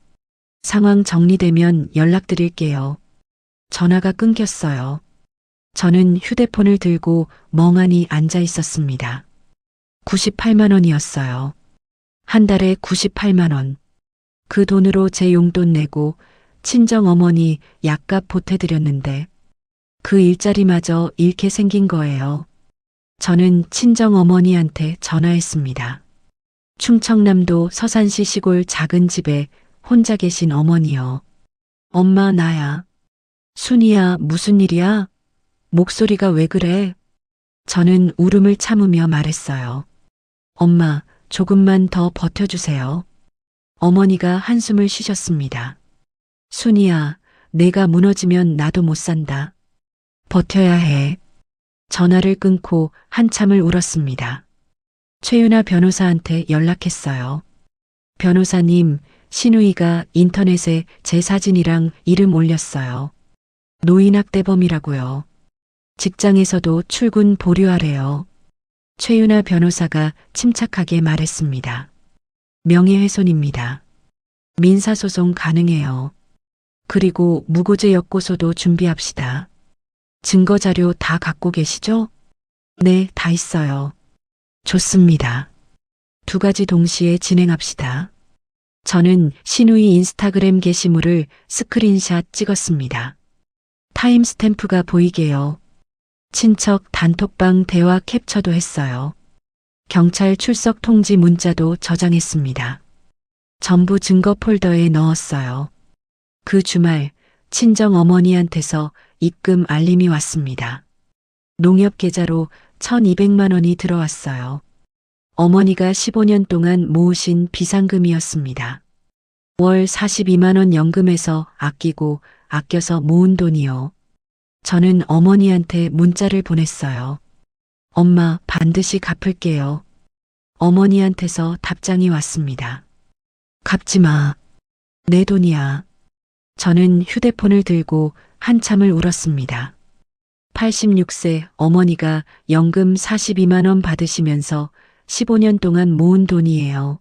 상황 정리되면 연락드릴게요. 전화가 끊겼어요. 저는 휴대폰을 들고 멍하니 앉아 있었습니다. 98만 원이었어요. 한 달에 98만 원. 그 돈으로 제 용돈 내고 친정 어머니 약값 보태드렸는데 그 일자리마저 잃게 생긴 거예요. 저는 친정 어머니한테 전화했습니다. 충청남도 서산시 시골 작은 집에 혼자 계신 어머니요. 엄마 나야. 순이야 무슨 일이야? 목소리가 왜 그래? 저는 울음을 참으며 말했어요. 엄마 조금만 더 버텨주세요. 어머니가 한숨을 쉬셨습니다. 순이야 내가 무너지면 나도 못 산다. 버텨야 해. 전화를 끊고 한참을 울었습니다. 최윤아 변호사한테 연락했어요. 변호사님, 신우이가 인터넷에 제 사진이랑 이름 올렸어요. 노인학대범이라고요. 직장에서도 출근 보류하래요. 최윤아 변호사가 침착하게 말했습니다. 명예훼손입니다. 민사소송 가능해요. 그리고 무고죄 역고소도 준비합시다. 증거자료 다 갖고 계시죠? 네, 다 있어요. 좋습니다. 두 가지 동시에 진행합시다. 저는 신우이 인스타그램 게시물을 스크린샷 찍었습니다. 타임스탬프가 보이게요. 친척 단톡방 대화 캡처도 했어요. 경찰 출석 통지 문자도 저장했습니다. 전부 증거 폴더에 넣었어요. 그 주말 친정 어머니한테서 입금 알림이 왔습니다. 농협 계좌로 1,200만 원이 들어왔어요. 어머니가 15년 동안 모으신 비상금이었습니다. 월 42만 원 연금에서 아끼고 아껴서 모은 돈이요. 저는 어머니한테 문자를 보냈어요. 엄마, 반드시 갚을게요. 어머니한테서 답장이 왔습니다. 갚지 마. 내 돈이야. 저는 휴대폰을 들고 한참을 울었습니다. 86세 어머니가 연금 42만 원 받으시면서 15년 동안 모은 돈이에요.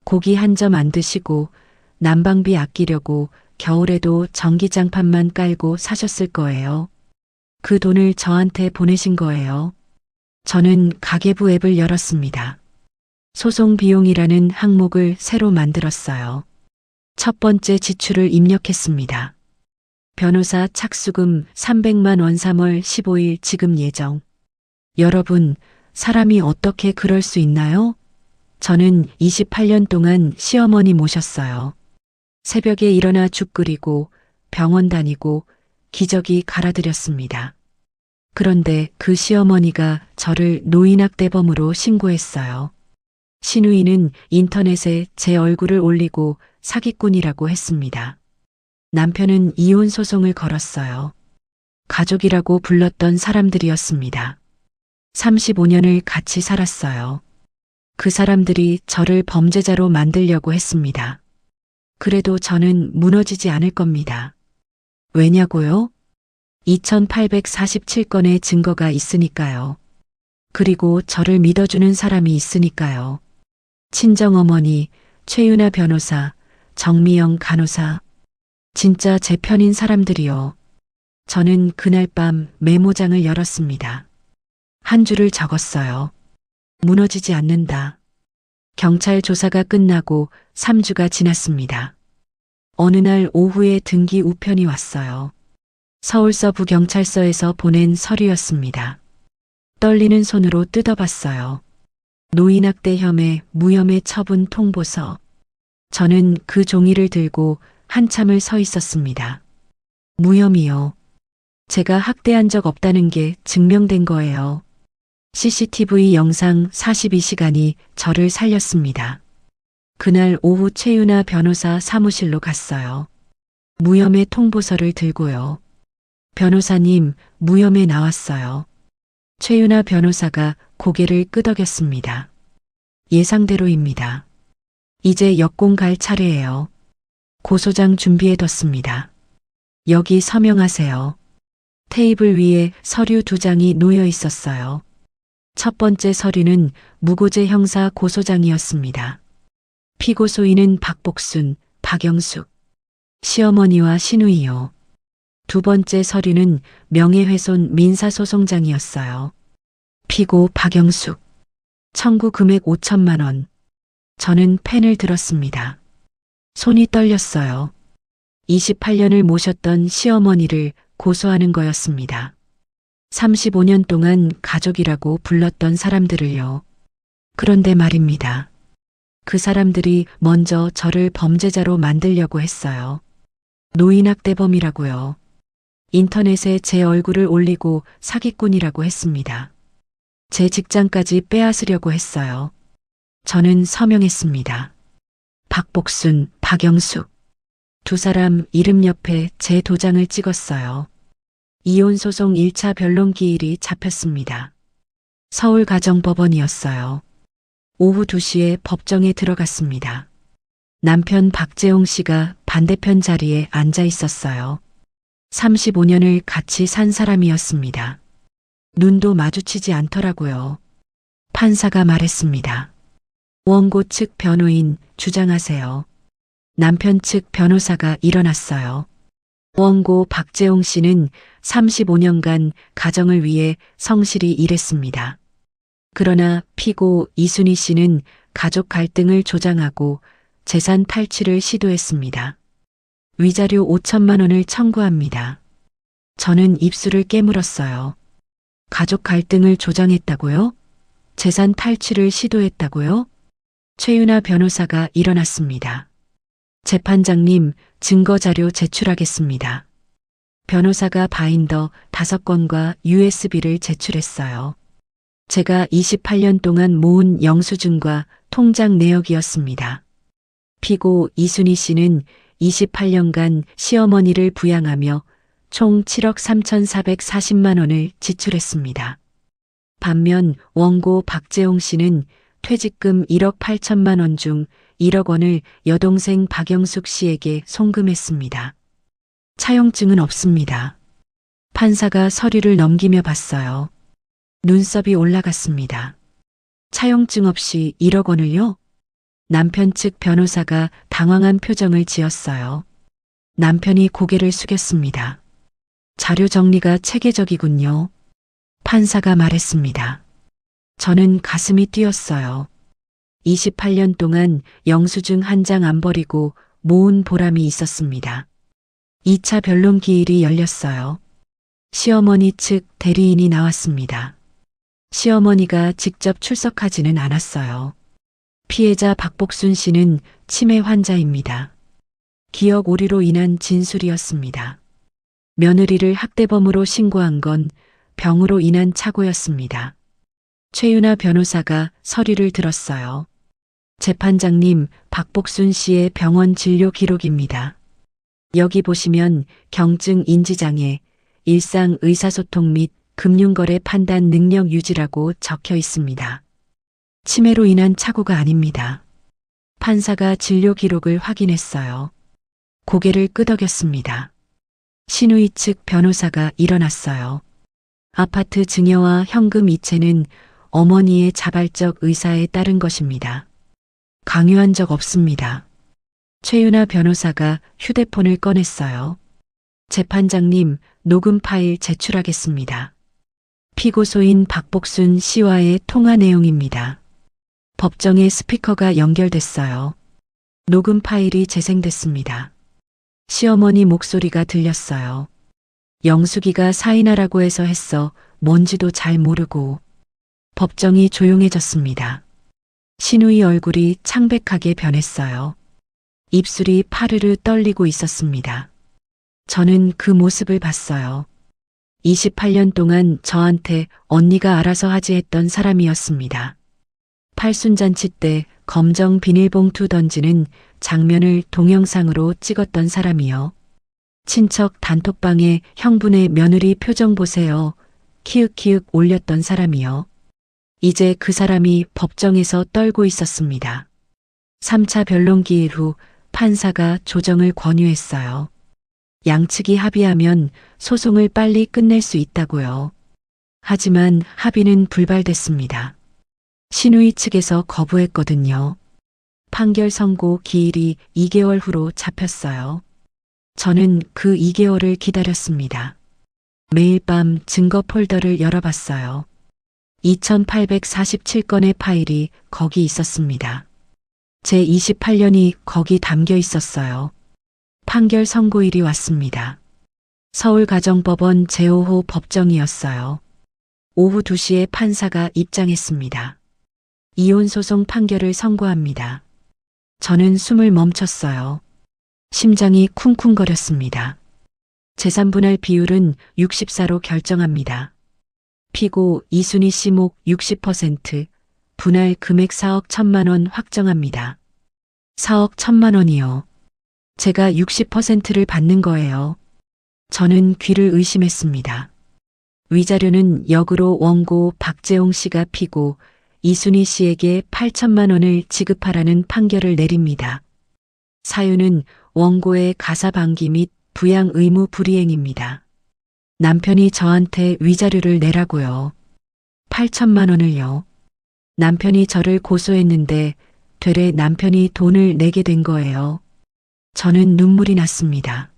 고기 한 점 안 드시고 난방비 아끼려고 겨울에도 전기장판만 깔고 사셨을 거예요. 그 돈을 저한테 보내신 거예요. 저는 가계부 앱을 열었습니다. 소송 비용이라는 항목을 새로 만들었어요. 첫 번째 지출을 입력했습니다. 변호사 착수금 300만 원 3월 15일 지급 예정. 여러분, 사람이 어떻게 그럴 수 있나요? 저는 28년 동안 시어머니 모셨어요. 새벽에 일어나 죽 끓이고 병원 다니고 기저귀 갈아드렸습니다. 그런데 그 시어머니가 저를 노인학대범으로 신고했어요. 신우이는 인터넷에 제 얼굴을 올리고 사기꾼이라고 했습니다. 남편은 이혼 소송을 걸었어요. 가족이라고 불렀던 사람들이었습니다. 35년을 같이 살았어요. 그 사람들이 저를 범죄자로 만들려고 했습니다. 그래도 저는 무너지지 않을 겁니다. 왜냐고요? 2847건의 증거가 있으니까요. 그리고 저를 믿어주는 사람이 있으니까요. 친정어머니, 최윤아 변호사, 정미영 간호사, 진짜 제 편인 사람들이요. 저는 그날 밤 메모장을 열었습니다. 한 줄을 적었어요. 무너지지 않는다. 경찰 조사가 끝나고 3주가 지났습니다. 어느 날 오후에 등기 우편이 왔어요. 서울서부경찰서에서 보낸 서류였습니다. 떨리는 손으로 뜯어봤어요. 노인학대 혐의 무혐의 처분 통보서. 저는 그 종이를 들고 한참을 서 있었습니다. 무혐의요. 제가 학대한 적 없다는 게 증명된 거예요. CCTV 영상 42시간이 저를 살렸습니다. 그날 오후 최윤아 변호사 사무실로 갔어요. 무혐의 통보서를 들고요. 변호사님, 무혐의 나왔어요. 최윤아 변호사가 고개를 끄덕였습니다. 예상대로입니다. 이제 역공 갈 차례예요. 고소장 준비해뒀습니다. 여기 서명하세요. 테이블 위에 서류 2장이 놓여 있었어요. 첫 번째 서류는 무고죄 형사 고소장이었습니다. 피고소인은 박복순, 박영숙, 시어머니와 신우이요. 두 번째 서류는 명예훼손 민사소송장이었어요. 피고 박영숙, 청구 금액 5천만 원. 저는 펜을 들었습니다. 손이 떨렸어요. 28년을 모셨던 시어머니를 고소하는 거였습니다. 35년 동안 가족이라고 불렀던 사람들을요. 그런데 말입니다. 그 사람들이 먼저 저를 범죄자로 만들려고 했어요. 노인학대범이라고요. 인터넷에 제 얼굴을 올리고 사기꾼이라고 했습니다. 제 직장까지 빼앗으려고 했어요. 저는 서명했습니다. 박복순, 박영숙. 두 사람 이름 옆에 제 도장을 찍었어요. 이혼소송 1차 변론 기일이 잡혔습니다. 서울가정법원이었어요. 오후 2시에 법정에 들어갔습니다. 남편 박재홍 씨가 반대편 자리에 앉아 있었어요. 35년을 같이 산 사람이었습니다. 눈도 마주치지 않더라고요. 판사가 말했습니다. 원고 측 변호인 주장하세요. 남편 측 변호사가 일어났어요. 원고 박재홍 씨는 35년간 가정을 위해 성실히 일했습니다. 그러나 피고 이순희 씨는 가족 갈등을 조장하고 재산 탈취를 시도했습니다. 위자료 5천만 원을 청구합니다. 저는 입술을 깨물었어요. 가족 갈등을 조장했다고요? 재산 탈취를 시도했다고요? 최윤아 변호사가 일어났습니다. 재판장님, 증거자료 제출하겠습니다. 변호사가 바인더 5건과 USB를 제출했어요. 제가 28년 동안 모은 영수증과 통장 내역이었습니다. 피고 이순희 씨는 28년간 시어머니를 부양하며 총 7억 3,440만 원을 지출했습니다. 반면 원고 박재홍 씨는 퇴직금 1억 8천만 원 중 1억 원을 여동생 박영숙 씨에게 송금했습니다. 차용증은 없습니다. 판사가 서류를 넘기며 봤어요. 눈썹이 올라갔습니다. 차용증 없이 1억 원을요? 남편 측 변호사가 당황한 표정을 지었어요. 남편이 고개를 숙였습니다. 자료 정리가 체계적이군요. 판사가 말했습니다. 저는 가슴이 뛰었어요. 28년 동안 영수증 한 장 안 버리고 모은 보람이 있었습니다. 2차 변론 기일이 열렸어요. 시어머니 측 대리인이 나왔습니다. 시어머니가 직접 출석하지는 않았어요. 피해자 박복순 씨는 치매 환자입니다. 기억 오류로 인한 진술이었습니다. 며느리를 학대범으로 신고한 건 병으로 인한 착오였습니다. 최윤아 변호사가 서류를 들었어요. 재판장님, 박복순 씨의 병원 진료 기록입니다. 여기 보시면 경증 인지장애, 일상 의사소통 및 금융거래 판단 능력 유지라고 적혀 있습니다. 치매로 인한 착오가 아닙니다. 판사가 진료 기록을 확인했어요. 고개를 끄덕였습니다. 신우이 측 변호사가 일어났어요. 아파트 증여와 현금 이체는 어머니의 자발적 의사에 따른 것입니다. 강요한 적 없습니다. 최윤아 변호사가 휴대폰을 꺼냈어요. 재판장님, 녹음 파일 제출하겠습니다. 피고소인 박복순 씨와의 통화 내용입니다. 법정에 스피커가 연결됐어요. 녹음 파일이 재생됐습니다. 시어머니 목소리가 들렸어요. 영숙이가 사인하라고 해서 했어. 뭔지도 잘 모르고. 법정이 조용해졌습니다. 신우이 얼굴이 창백하게 변했어요. 입술이 파르르 떨리고 있었습니다. 저는 그 모습을 봤어요. 28년 동안 저한테 언니가 알아서 하지 했던 사람이었습니다. 팔순잔치 때 검정 비닐봉투 던지는 장면을 동영상으로 찍었던 사람이요. 친척 단톡방에 형분의 며느리 표정 보세요. 키읔키읔 올렸던 사람이요. 이제 그 사람이 법정에서 떨고 있었습니다. 3차 변론 기일 후 판사가 조정을 권유했어요. 양측이 합의하면 소송을 빨리 끝낼 수 있다고요. 하지만 합의는 불발됐습니다. 신우이 측에서 거부했거든요. 판결 선고 기일이 2개월 후로 잡혔어요. 저는 그 2개월을 기다렸습니다. 매일 밤 증거 폴더를 열어봤어요. 2847건의 파일이 거기 있었습니다. 제 28년이 거기 담겨 있었어요. 판결 선고일이 왔습니다. 서울가정법원 제5호 법정이었어요. 오후 2시에 판사가 입장했습니다. 이혼소송 판결을 선고합니다. 저는 숨을 멈췄어요. 심장이 쿵쿵거렸습니다. 재산분할 비율은 64로 결정합니다. 피고 이순희 씨 목 60%, 분할 금액 4억 1천만 원 확정합니다. 4억 1천만 원이요. 제가 60%를 받는 거예요. 저는 귀를 의심했습니다. 위자료는 역으로 원고 박재홍 씨가 피고 이순희 씨에게 8천만 원을 지급하라는 판결을 내립니다. 사유는 원고의 가사방기 및 부양 의무 불이행입니다. 남편이 저한테 위자료를 내라고요. 8천만 원을요. 남편이 저를 고소했는데 되레 남편이 돈을 내게 된 거예요. 저는 눈물이 났습니다.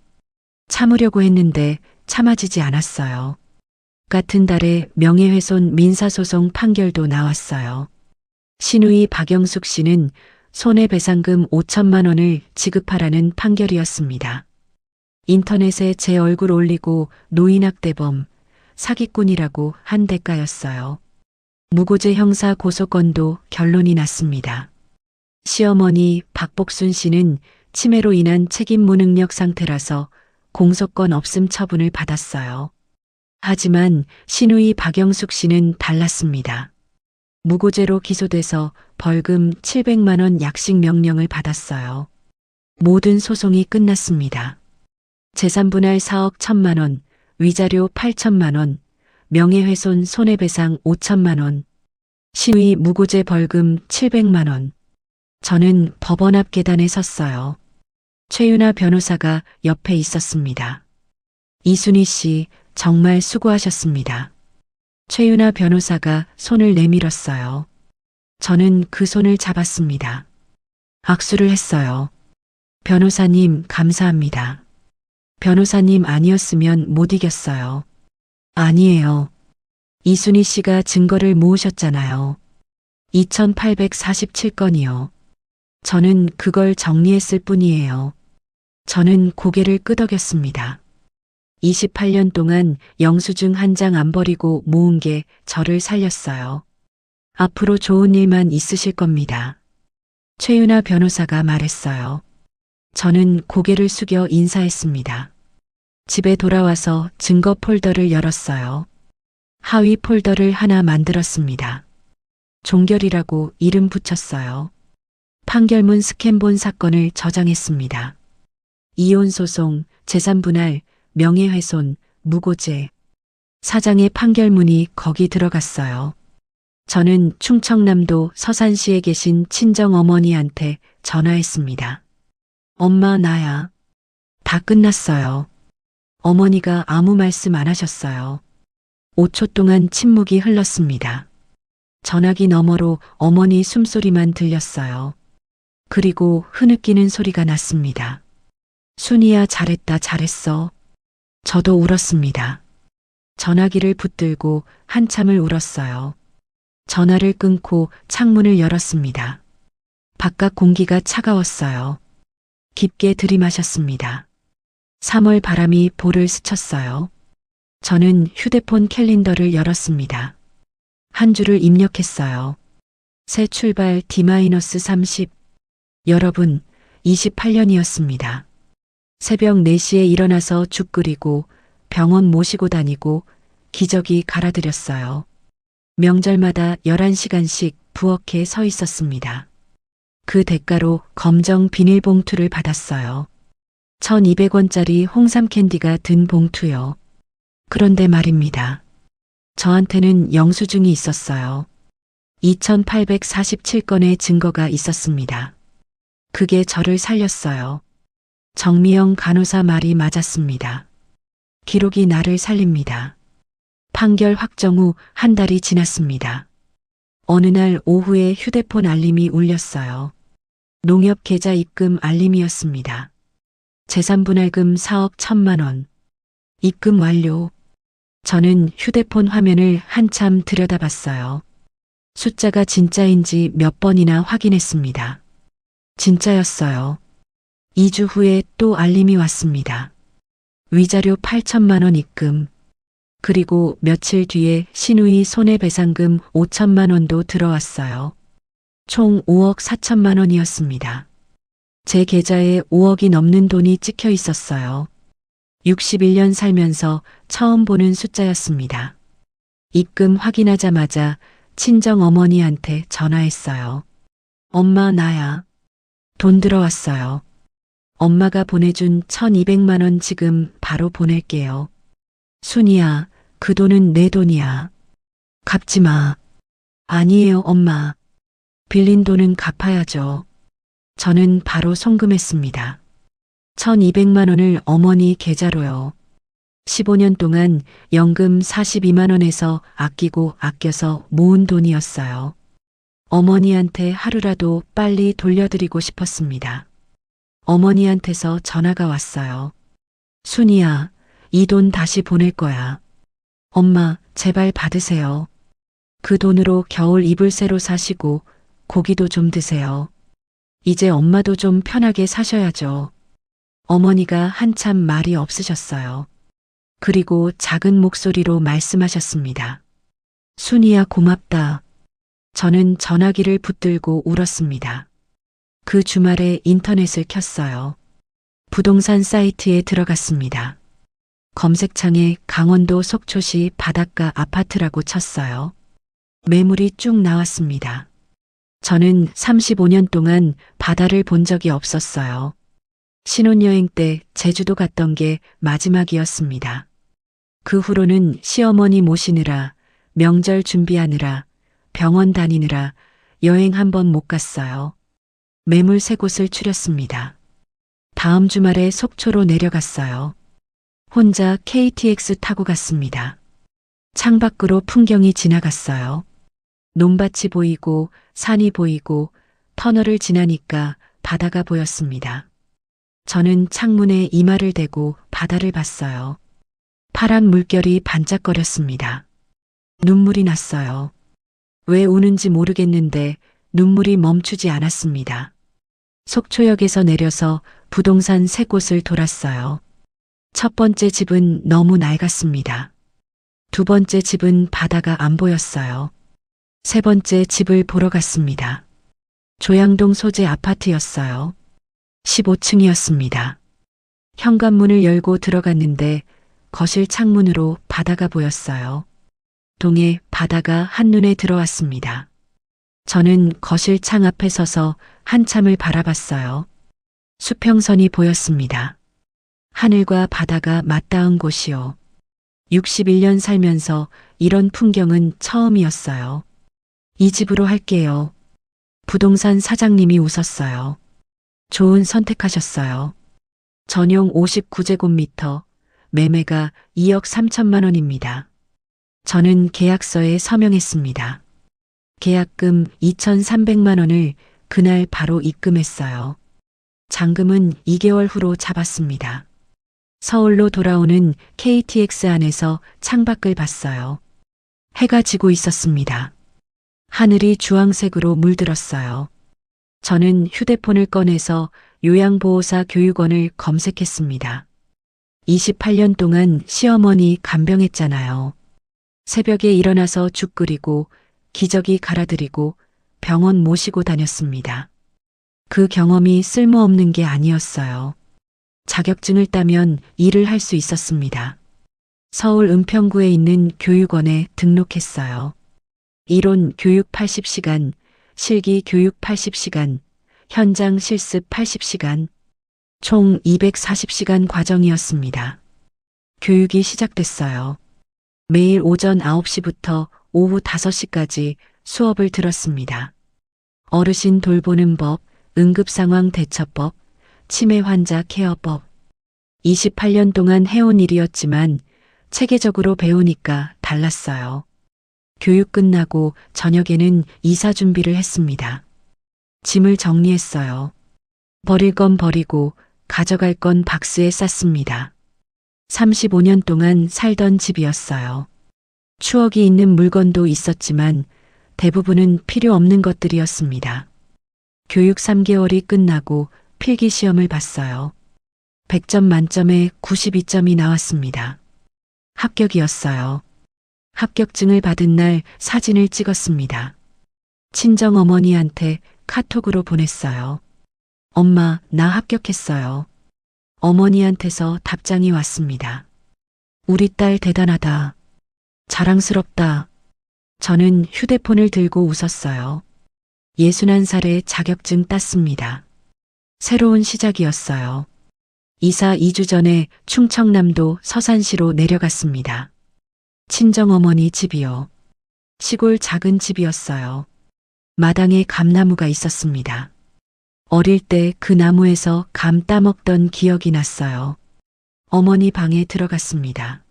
참으려고 했는데 참아지지 않았어요. 같은 달에 명예훼손 민사소송 판결도 나왔어요. 신우이 박영숙 씨는 손해배상금 5천만 원을 지급하라는 판결이었습니다. 인터넷에 제 얼굴 올리고 노인학대범, 사기꾼이라고 한 대가였어요. 무고죄 형사 고소건도 결론이 났습니다. 시어머니 박복순 씨는 치매로 인한 책임 무능력 상태라서 공소권 없음 처분을 받았어요. 하지만 신우이 박영숙 씨는 달랐습니다. 무고죄로 기소돼서 벌금 700만 원 약식 명령을 받았어요. 모든 소송이 끝났습니다. 재산분할 4억 1천만 원, 위자료 8천만 원, 명예훼손 손해배상 5천만 원, 시위 무고죄 벌금 700만 원. 저는 법원 앞 계단에 섰어요. 최윤아 변호사가 옆에 있었습니다. 이순희 씨, 정말 수고하셨습니다. 최윤아 변호사가 손을 내밀었어요. 저는 그 손을 잡았습니다. 악수를 했어요. 변호사님, 감사합니다. 변호사님 아니었으면 못 이겼어요. 아니에요. 이순희 씨가 증거를 모으셨잖아요. 2847건이요. 저는 그걸 정리했을 뿐이에요. 저는 고개를 끄덕였습니다. 28년 동안 영수증 한 장 안 버리고 모은 게 저를 살렸어요. 앞으로 좋은 일만 있으실 겁니다. 최윤아 변호사가 말했어요. 저는 고개를 숙여 인사했습니다. 집에 돌아와서 증거 폴더를 열었어요. 하위 폴더를 하나 만들었습니다. 종결이라고 이름 붙였어요. 판결문 스캔본 사건을 저장했습니다. 이혼 소송, 재산 분할, 명예훼손, 무고죄. 사장의 판결문이 거기 들어갔어요. 저는 충청남도 서산시에 계신 친정어머니한테 전화했습니다. 엄마, 나야. 다 끝났어요. 어머니가 아무 말씀 안 하셨어요. 5초 동안 침묵이 흘렀습니다. 전화기 너머로 어머니 숨소리만 들렸어요. 그리고 흐느끼는 소리가 났습니다. 순이야, 잘했다, 잘했어. 저도 울었습니다. 전화기를 붙들고 한참을 울었어요. 전화를 끊고 창문을 열었습니다. 바깥 공기가 차가웠어요. 깊게 들이마셨습니다. 3월 바람이 볼을 스쳤어요. 저는 휴대폰 캘린더를 열었습니다. 한 줄을 입력했어요. 새 출발 D-30. 여러분, 28년이었습니다. 새벽 4시에 일어나서 죽 끓이고 병원 모시고 다니고 기저귀 갈아드렸어요. 명절마다 11시간씩 부엌에 서 있었습니다. 그 대가로 검정 비닐봉투를 받았어요. 1200원짜리 홍삼 캔디가 든 봉투요. 그런데 말입니다. 저한테는 영수증이 있었어요. 2847건의 증거가 있었습니다. 그게 저를 살렸어요. 정미영 간호사 말이 맞았습니다. 기록이 나를 살립니다. 판결 확정 후 한 달이 지났습니다. 어느 날 오후에 휴대폰 알림이 울렸어요. 농협 계좌 입금 알림이었습니다. 재산분할금 4억 1천만 원. 입금 완료. 저는 휴대폰 화면을 한참 들여다봤어요. 숫자가 진짜인지 몇 번이나 확인했습니다. 진짜였어요. 2주 후에 또 알림이 왔습니다. 위자료 8천만 원 입금. 그리고 며칠 뒤에 신우이 손해배상금 5천만 원도 들어왔어요. 총 5억 4천만 원이었습니다. 제 계좌에 5억이 넘는 돈이 찍혀 있었어요. 61년 살면서 처음 보는 숫자였습니다. 입금 확인하자마자 친정 어머니한테 전화했어요. 엄마, 나야. 돈 들어왔어요. 엄마가 보내준 1200만 원 지금 바로 보낼게요. 순이야, 그 돈은 내 돈이야. 갚지 마. 아니에요, 엄마. 빌린 돈은 갚아야죠. 저는 바로 송금했습니다. 1200만 원을 어머니 계좌로요. 15년 동안 연금 42만 원에서 아끼고 아껴서 모은 돈이었어요. 어머니한테 하루라도 빨리 돌려드리고 싶었습니다. 어머니한테서 전화가 왔어요. 순이야, 이 돈 다시 보낼 거야. 엄마, 제발 받으세요. 그 돈으로 겨울 이불 새로 사시고 고기도 좀 드세요. 이제 엄마도 좀 편하게 사셔야죠. 어머니가 한참 말이 없으셨어요. 그리고 작은 목소리로 말씀하셨습니다. 순이야, 고맙다. 저는 전화기를 붙들고 울었습니다. 그 주말에 인터넷을 켰어요. 부동산 사이트에 들어갔습니다. 검색창에 강원도 속초시 바닷가 아파트라고 쳤어요. 매물이 쭉 나왔습니다. 저는 35년 동안 바다를 본 적이 없었어요. 신혼여행 때 제주도 갔던 게 마지막이었습니다. 그 후로는 시어머니 모시느라, 명절 준비하느라, 병원 다니느라 여행 한 번 못 갔어요. 매물 3곳을 추렸습니다. 다음 주말에 속초로 내려갔어요. 혼자 KTX 타고 갔습니다. 창밖으로 풍경이 지나갔어요. 논밭이 보이고 산이 보이고 터널을 지나니까 바다가 보였습니다. 저는 창문에 이마를 대고 바다를 봤어요. 파란 물결이 반짝거렸습니다. 눈물이 났어요. 왜 우는지 모르겠는데 눈물이 멈추지 않았습니다. 속초역에서 내려서 부동산 3곳을 돌았어요. 첫 번째 집은 너무 낡았습니다. 두 번째 집은 바다가 안 보였어요. 세 번째 집을 보러 갔습니다. 조양동 소재 아파트였어요. 15층이었습니다. 현관문을 열고 들어갔는데 거실 창문으로 바다가 보였어요. 동해 바다가 한눈에 들어왔습니다. 저는 거실 창 앞에 서서 한참을 바라봤어요. 수평선이 보였습니다. 하늘과 바다가 맞닿은 곳이요. 61년 살면서 이런 풍경은 처음이었어요. 이 집으로 할게요. 부동산 사장님이 웃었어요. 좋은 선택하셨어요. 전용 59제곱미터, 매매가 2억 3천만 원입니다. 저는 계약서에 서명했습니다. 계약금 2,300만 원을 그날 바로 입금했어요. 잔금은 2개월 후로 잡았습니다. 서울로 돌아오는 KTX 안에서 창밖을 봤어요. 해가 지고 있었습니다. 하늘이 주황색으로 물들었어요. 저는 휴대폰을 꺼내서 요양보호사 교육원을 검색했습니다. 28년 동안 시어머니 간병했잖아요. 새벽에 일어나서 죽 끓이고 기저귀 갈아드리고 병원 모시고 다녔습니다. 그 경험이 쓸모없는 게 아니었어요. 자격증을 따면 일을 할 수 있었습니다. 서울 은평구에 있는 교육원에 등록했어요. 이론 교육 80시간, 실기 교육 80시간, 현장 실습 80시간, 총 240시간 과정이었습니다. 교육이 시작됐어요. 매일 오전 9시부터 오후 5시까지 수업을 들었습니다. 어르신 돌보는 법, 응급상황 대처법, 치매 환자 케어법. 28년 동안 해온 일이었지만 체계적으로 배우니까 달랐어요. 교육 끝나고 저녁에는 이사 준비를 했습니다. 짐을 정리했어요. 버릴 건 버리고 가져갈 건 박스에 쌌습니다. 35년 동안 살던 집이었어요. 추억이 있는 물건도 있었지만 대부분은 필요 없는 것들이었습니다. 교육 3개월이 끝나고 필기 시험을 봤어요. 100점 만점에 92점이 나왔습니다. 합격이었어요. 합격증을 받은 날 사진을 찍었습니다. 친정 어머니한테 카톡으로 보냈어요. 엄마, 나 합격했어요. 어머니한테서 답장이 왔습니다. 우리 딸 대단하다. 자랑스럽다. 저는 휴대폰을 들고 웃었어요. 61살에 자격증 땄습니다. 새로운 시작이었어요. 이사 2주 전에 충청남도 서산시로 내려갔습니다. 친정어머니 집이요. 시골 작은 집이었어요. 마당에 감나무가 있었습니다. 어릴 때 그 나무에서 감 따먹던 기억이 났어요. 어머니 방에 들어갔습니다.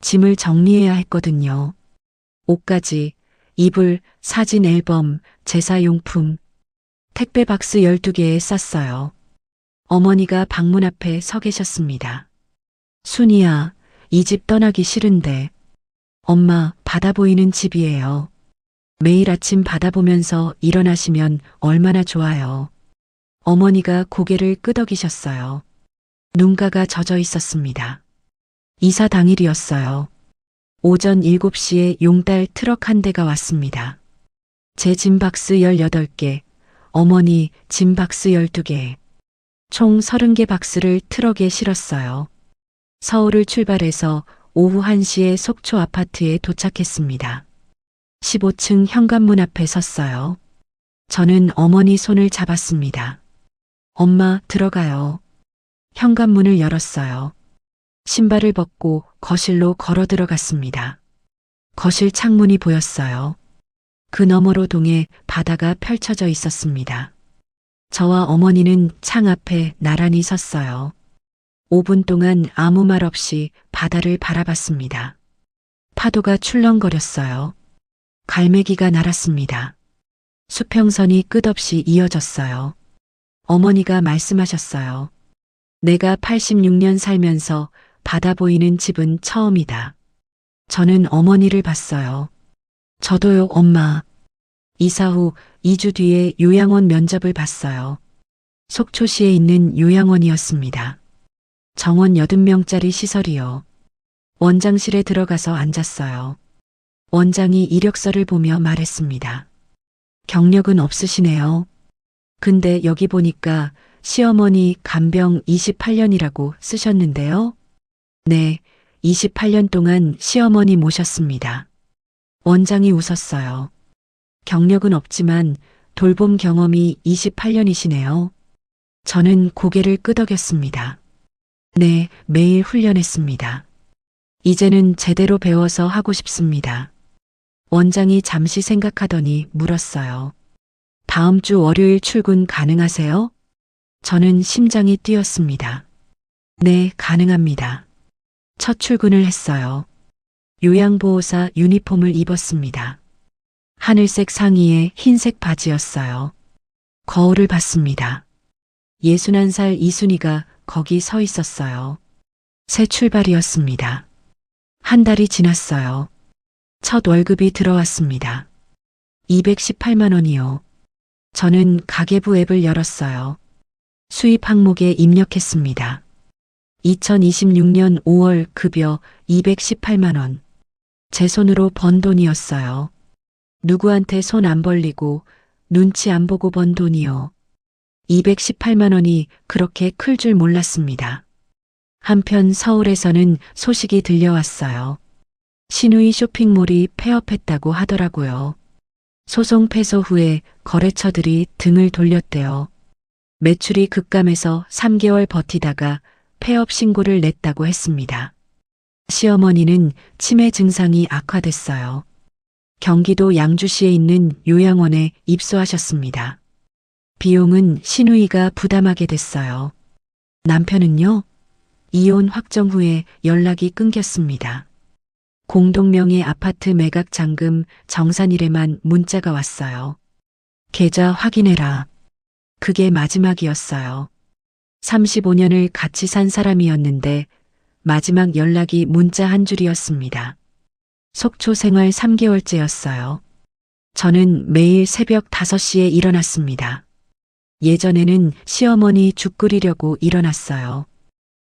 짐을 정리해야 했거든요. 옷가지, 이불, 사진 앨범, 제사용품, 택배 박스 12개에 쌌어요. 어머니가 방문 앞에 서 계셨습니다. 순이야, 이 집 떠나기 싫은데. 엄마, 바다 보이는 집이에요. 매일 아침 바다 보면서 일어나시면 얼마나 좋아요. 어머니가 고개를 끄덕이셨어요. 눈가가 젖어 있었습니다. 이사 당일이었어요. 오전 7시에 용달 트럭 한 대가 왔습니다. 제 짐박스 18개, 어머니 짐박스 12개, 총 30개 박스를 트럭에 실었어요. 서울을 출발해서 오후 1시에 속초 아파트에 도착했습니다. 15층 현관문 앞에 섰어요. 저는 어머니 손을 잡았습니다. 엄마, 들어가요. 현관문을 열었어요. 신발을 벗고 거실로 걸어 들어갔습니다. 거실 창문이 보였어요. 그 너머로 동에 바다가 펼쳐져 있었습니다. 저와 어머니는 창 앞에 나란히 섰어요. 5분 동안 아무 말 없이 바다를 바라봤습니다. 파도가 출렁거렸어요. 갈매기가 날았습니다. 수평선이 끝없이 이어졌어요. 어머니가 말씀하셨어요. 내가 86년 살면서 바다 보이는 집은 처음이다. 저는 어머니를 봤어요. 저도요, 엄마. 이사 후 2주 뒤에 요양원 면접을 봤어요. 속초시에 있는 요양원이었습니다. 정원 80명짜리 시설이요. 원장실에 들어가서 앉았어요. 원장이 이력서를 보며 말했습니다. 경력은 없으시네요. 근데 여기 보니까 시어머니 간병 28년이라고 쓰셨는데요. 네, 28년 동안 시어머니 모셨습니다. 원장이 웃었어요. 경력은 없지만 돌봄 경험이 28년이시네요. 저는 고개를 끄덕였습니다. 네, 매일 훈련했습니다. 이제는 제대로 배워서 하고 싶습니다. 원장이 잠시 생각하더니 물었어요. 다음 주 월요일 출근 가능하세요? 저는 심장이 뛰었습니다. 네, 가능합니다. 첫 출근을 했어요. 요양보호사 유니폼을 입었습니다. 하늘색 상의에 흰색 바지였어요. 거울을 봤습니다. 61살 이순이가 거기 서 있었어요. 새 출발이었습니다. 한 달이 지났어요. 첫 월급이 들어왔습니다. 218만 원이요. 저는 가계부 앱을 열었어요. 수입 항목에 입력했습니다. 2026년 5월 급여 218만 원. 제 손으로 번 돈이었어요. 누구한테 손 안 벌리고 눈치 안 보고 번 돈이요. 218만 원이 그렇게 클 줄 몰랐습니다. 한편 서울에서는 소식이 들려왔어요. 신우이 쇼핑몰이 폐업했다고 하더라고요. 소송 패소 후에 거래처들이 등을 돌렸대요. 매출이 급감해서 3개월 버티다가 폐업 신고를 냈다고 했습니다. 시어머니는 치매 증상이 악화됐어요. 경기도 양주시에 있는 요양원에 입소하셨습니다. 비용은 시누이가 부담하게 됐어요. 남편은요? 이혼 확정 후에 연락이 끊겼습니다. 공동명의 아파트 매각 잔금 정산일에만 문자가 왔어요. 계좌 확인해라. 그게 마지막이었어요. 35년을 같이 산 사람이었는데 마지막 연락이 문자 한 줄이었습니다. 속초 생활 3개월째였어요. 저는 매일 새벽 5시에 일어났습니다. 예전에는 시어머니 죽 끓이려고 일어났어요.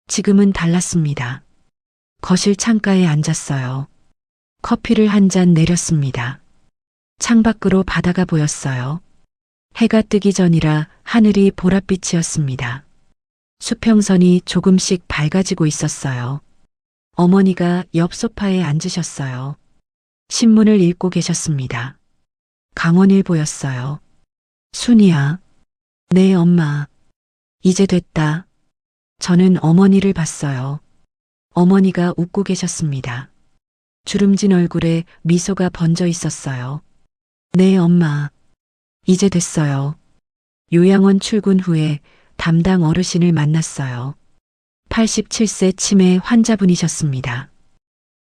지금은 달랐습니다. 거실 창가에 앉았어요. 커피를 한 잔 내렸습니다. 창밖으로 바다가 보였어요. 해가 뜨기 전이라 하늘이 보랏빛이었습니다. 수평선이 조금씩 밝아지고 있었어요. 어머니가 옆 소파에 앉으셨어요. 신문을 읽고 계셨습니다. 강원일보였어요. 순이야. 네, 엄마. 이제 됐다. 저는 어머니를 봤어요. 어머니가 웃고 계셨습니다. 주름진 얼굴에 미소가 번져 있었어요. 네, 엄마. 이제 됐어요. 요양원 출근 후에 담당 어르신을 만났어요. 87세 치매 환자분이셨습니다.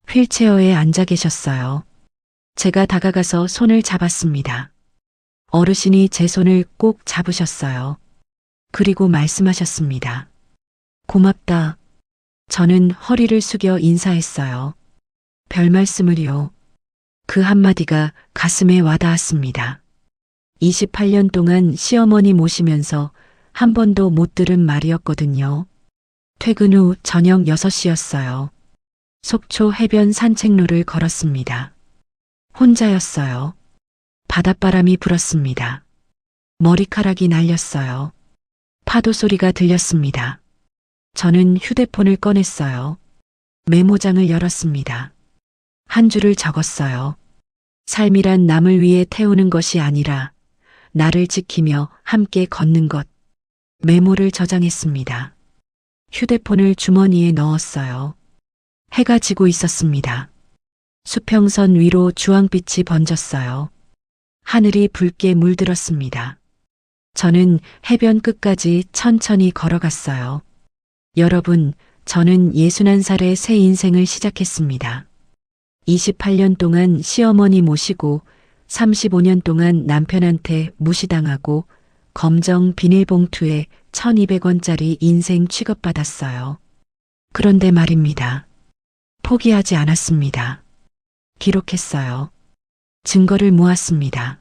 휠체어에 앉아 계셨어요. 제가 다가가서 손을 잡았습니다. 어르신이 제 손을 꼭 잡으셨어요. 그리고 말씀하셨습니다. 고맙다. 저는 허리를 숙여 인사했어요. 별 말씀을요. 그 한마디가 가슴에 와닿았습니다. 28년 동안 시어머니 모시면서 한 번도 못 들은 말이었거든요. 퇴근 후 저녁 6시였어요. 속초 해변 산책로를 걸었습니다. 혼자였어요. 바닷바람이 불었습니다. 머리카락이 날렸어요. 파도 소리가 들렸습니다. 저는 휴대폰을 꺼냈어요. 메모장을 열었습니다. 한 줄을 적었어요. 삶이란 남을 위해 태우는 것이 아니라 나를 지키며 함께 걷는 것. 메모를 저장했습니다. 휴대폰을 주머니에 넣었어요. 해가 지고 있었습니다. 수평선 위로 주황빛이 번졌어요. 하늘이 붉게 물들었습니다. 저는 해변 끝까지 천천히 걸어갔어요. 여러분, 저는 61살의 새 인생을 시작했습니다. 28년 동안 시어머니 모시고 35년 동안 남편한테 무시당하고 검정 비닐봉투에 1200원짜리 인생 취급받았어요. 그런데 말입니다. 포기하지 않았습니다. 기록했어요. 증거를 모았습니다.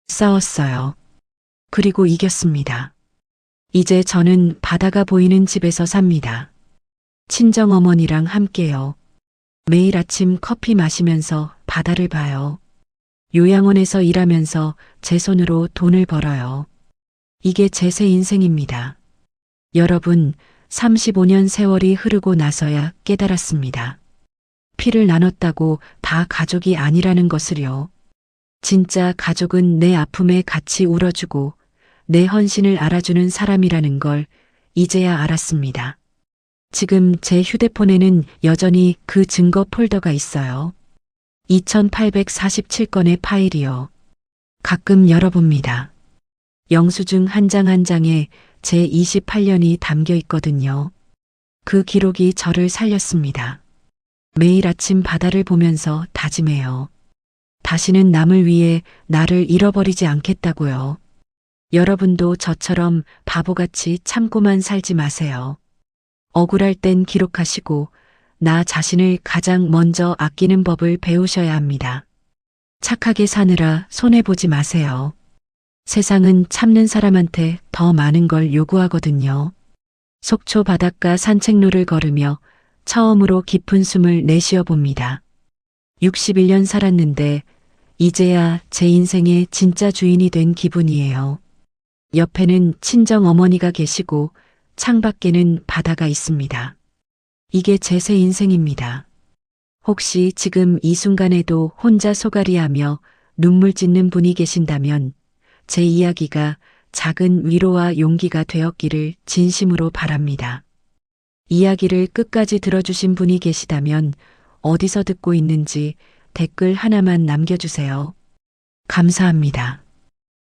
싸웠어요. 그리고 이겼습니다. 이제 저는 바다가 보이는 집에서 삽니다. 친정어머니랑 함께요. 매일 아침 커피 마시면서 바다를 봐요. 요양원에서 일하면서 제 손으로 돈을 벌어요. 이게 제 새 인생입니다. 여러분, 35년 세월이 흐르고 나서야 깨달았습니다. 피를 나눴다고 다 가족이 아니라는 것을요. 진짜 가족은 내 아픔에 같이 울어주고 내 헌신을 알아주는 사람이라는 걸 이제야 알았습니다. 지금 제 휴대폰에는 여전히 그 증거 폴더가 있어요. 2847건의 파일이요. 가끔 열어봅니다. 영수증 한 장 한 장에 제 28년이 담겨 있거든요. 그 기록이 저를 살렸습니다. 매일 아침 바다를 보면서 다짐해요. 다시는 남을 위해 나를 잃어버리지 않겠다고요. 여러분도 저처럼 바보같이 참고만 살지 마세요. 억울할 땐 기록하시고 나 자신을 가장 먼저 아끼는 법을 배우셔야 합니다. 착하게 사느라 손해보지 마세요. 세상은 참는 사람한테 더 많은 걸 요구하거든요. 속초 바닷가 산책로를 걸으며 처음으로 깊은 숨을 내쉬어 봅니다. 61년 살았는데 이제야 제 인생의 진짜 주인이 된 기분이에요. 옆에는 친정 어머니가 계시고 창밖에는 바다가 있습니다. 이게 제 새 인생입니다. 혹시 지금 이 순간에도 혼자 소갈이하며 눈물 찢는 분이 계신다면 제 이야기가 작은 위로와 용기가 되었기를 진심으로 바랍니다. 이야기를 끝까지 들어주신 분이 계시다면 어디서 듣고 있는지 댓글 하나만 남겨주세요. 감사합니다.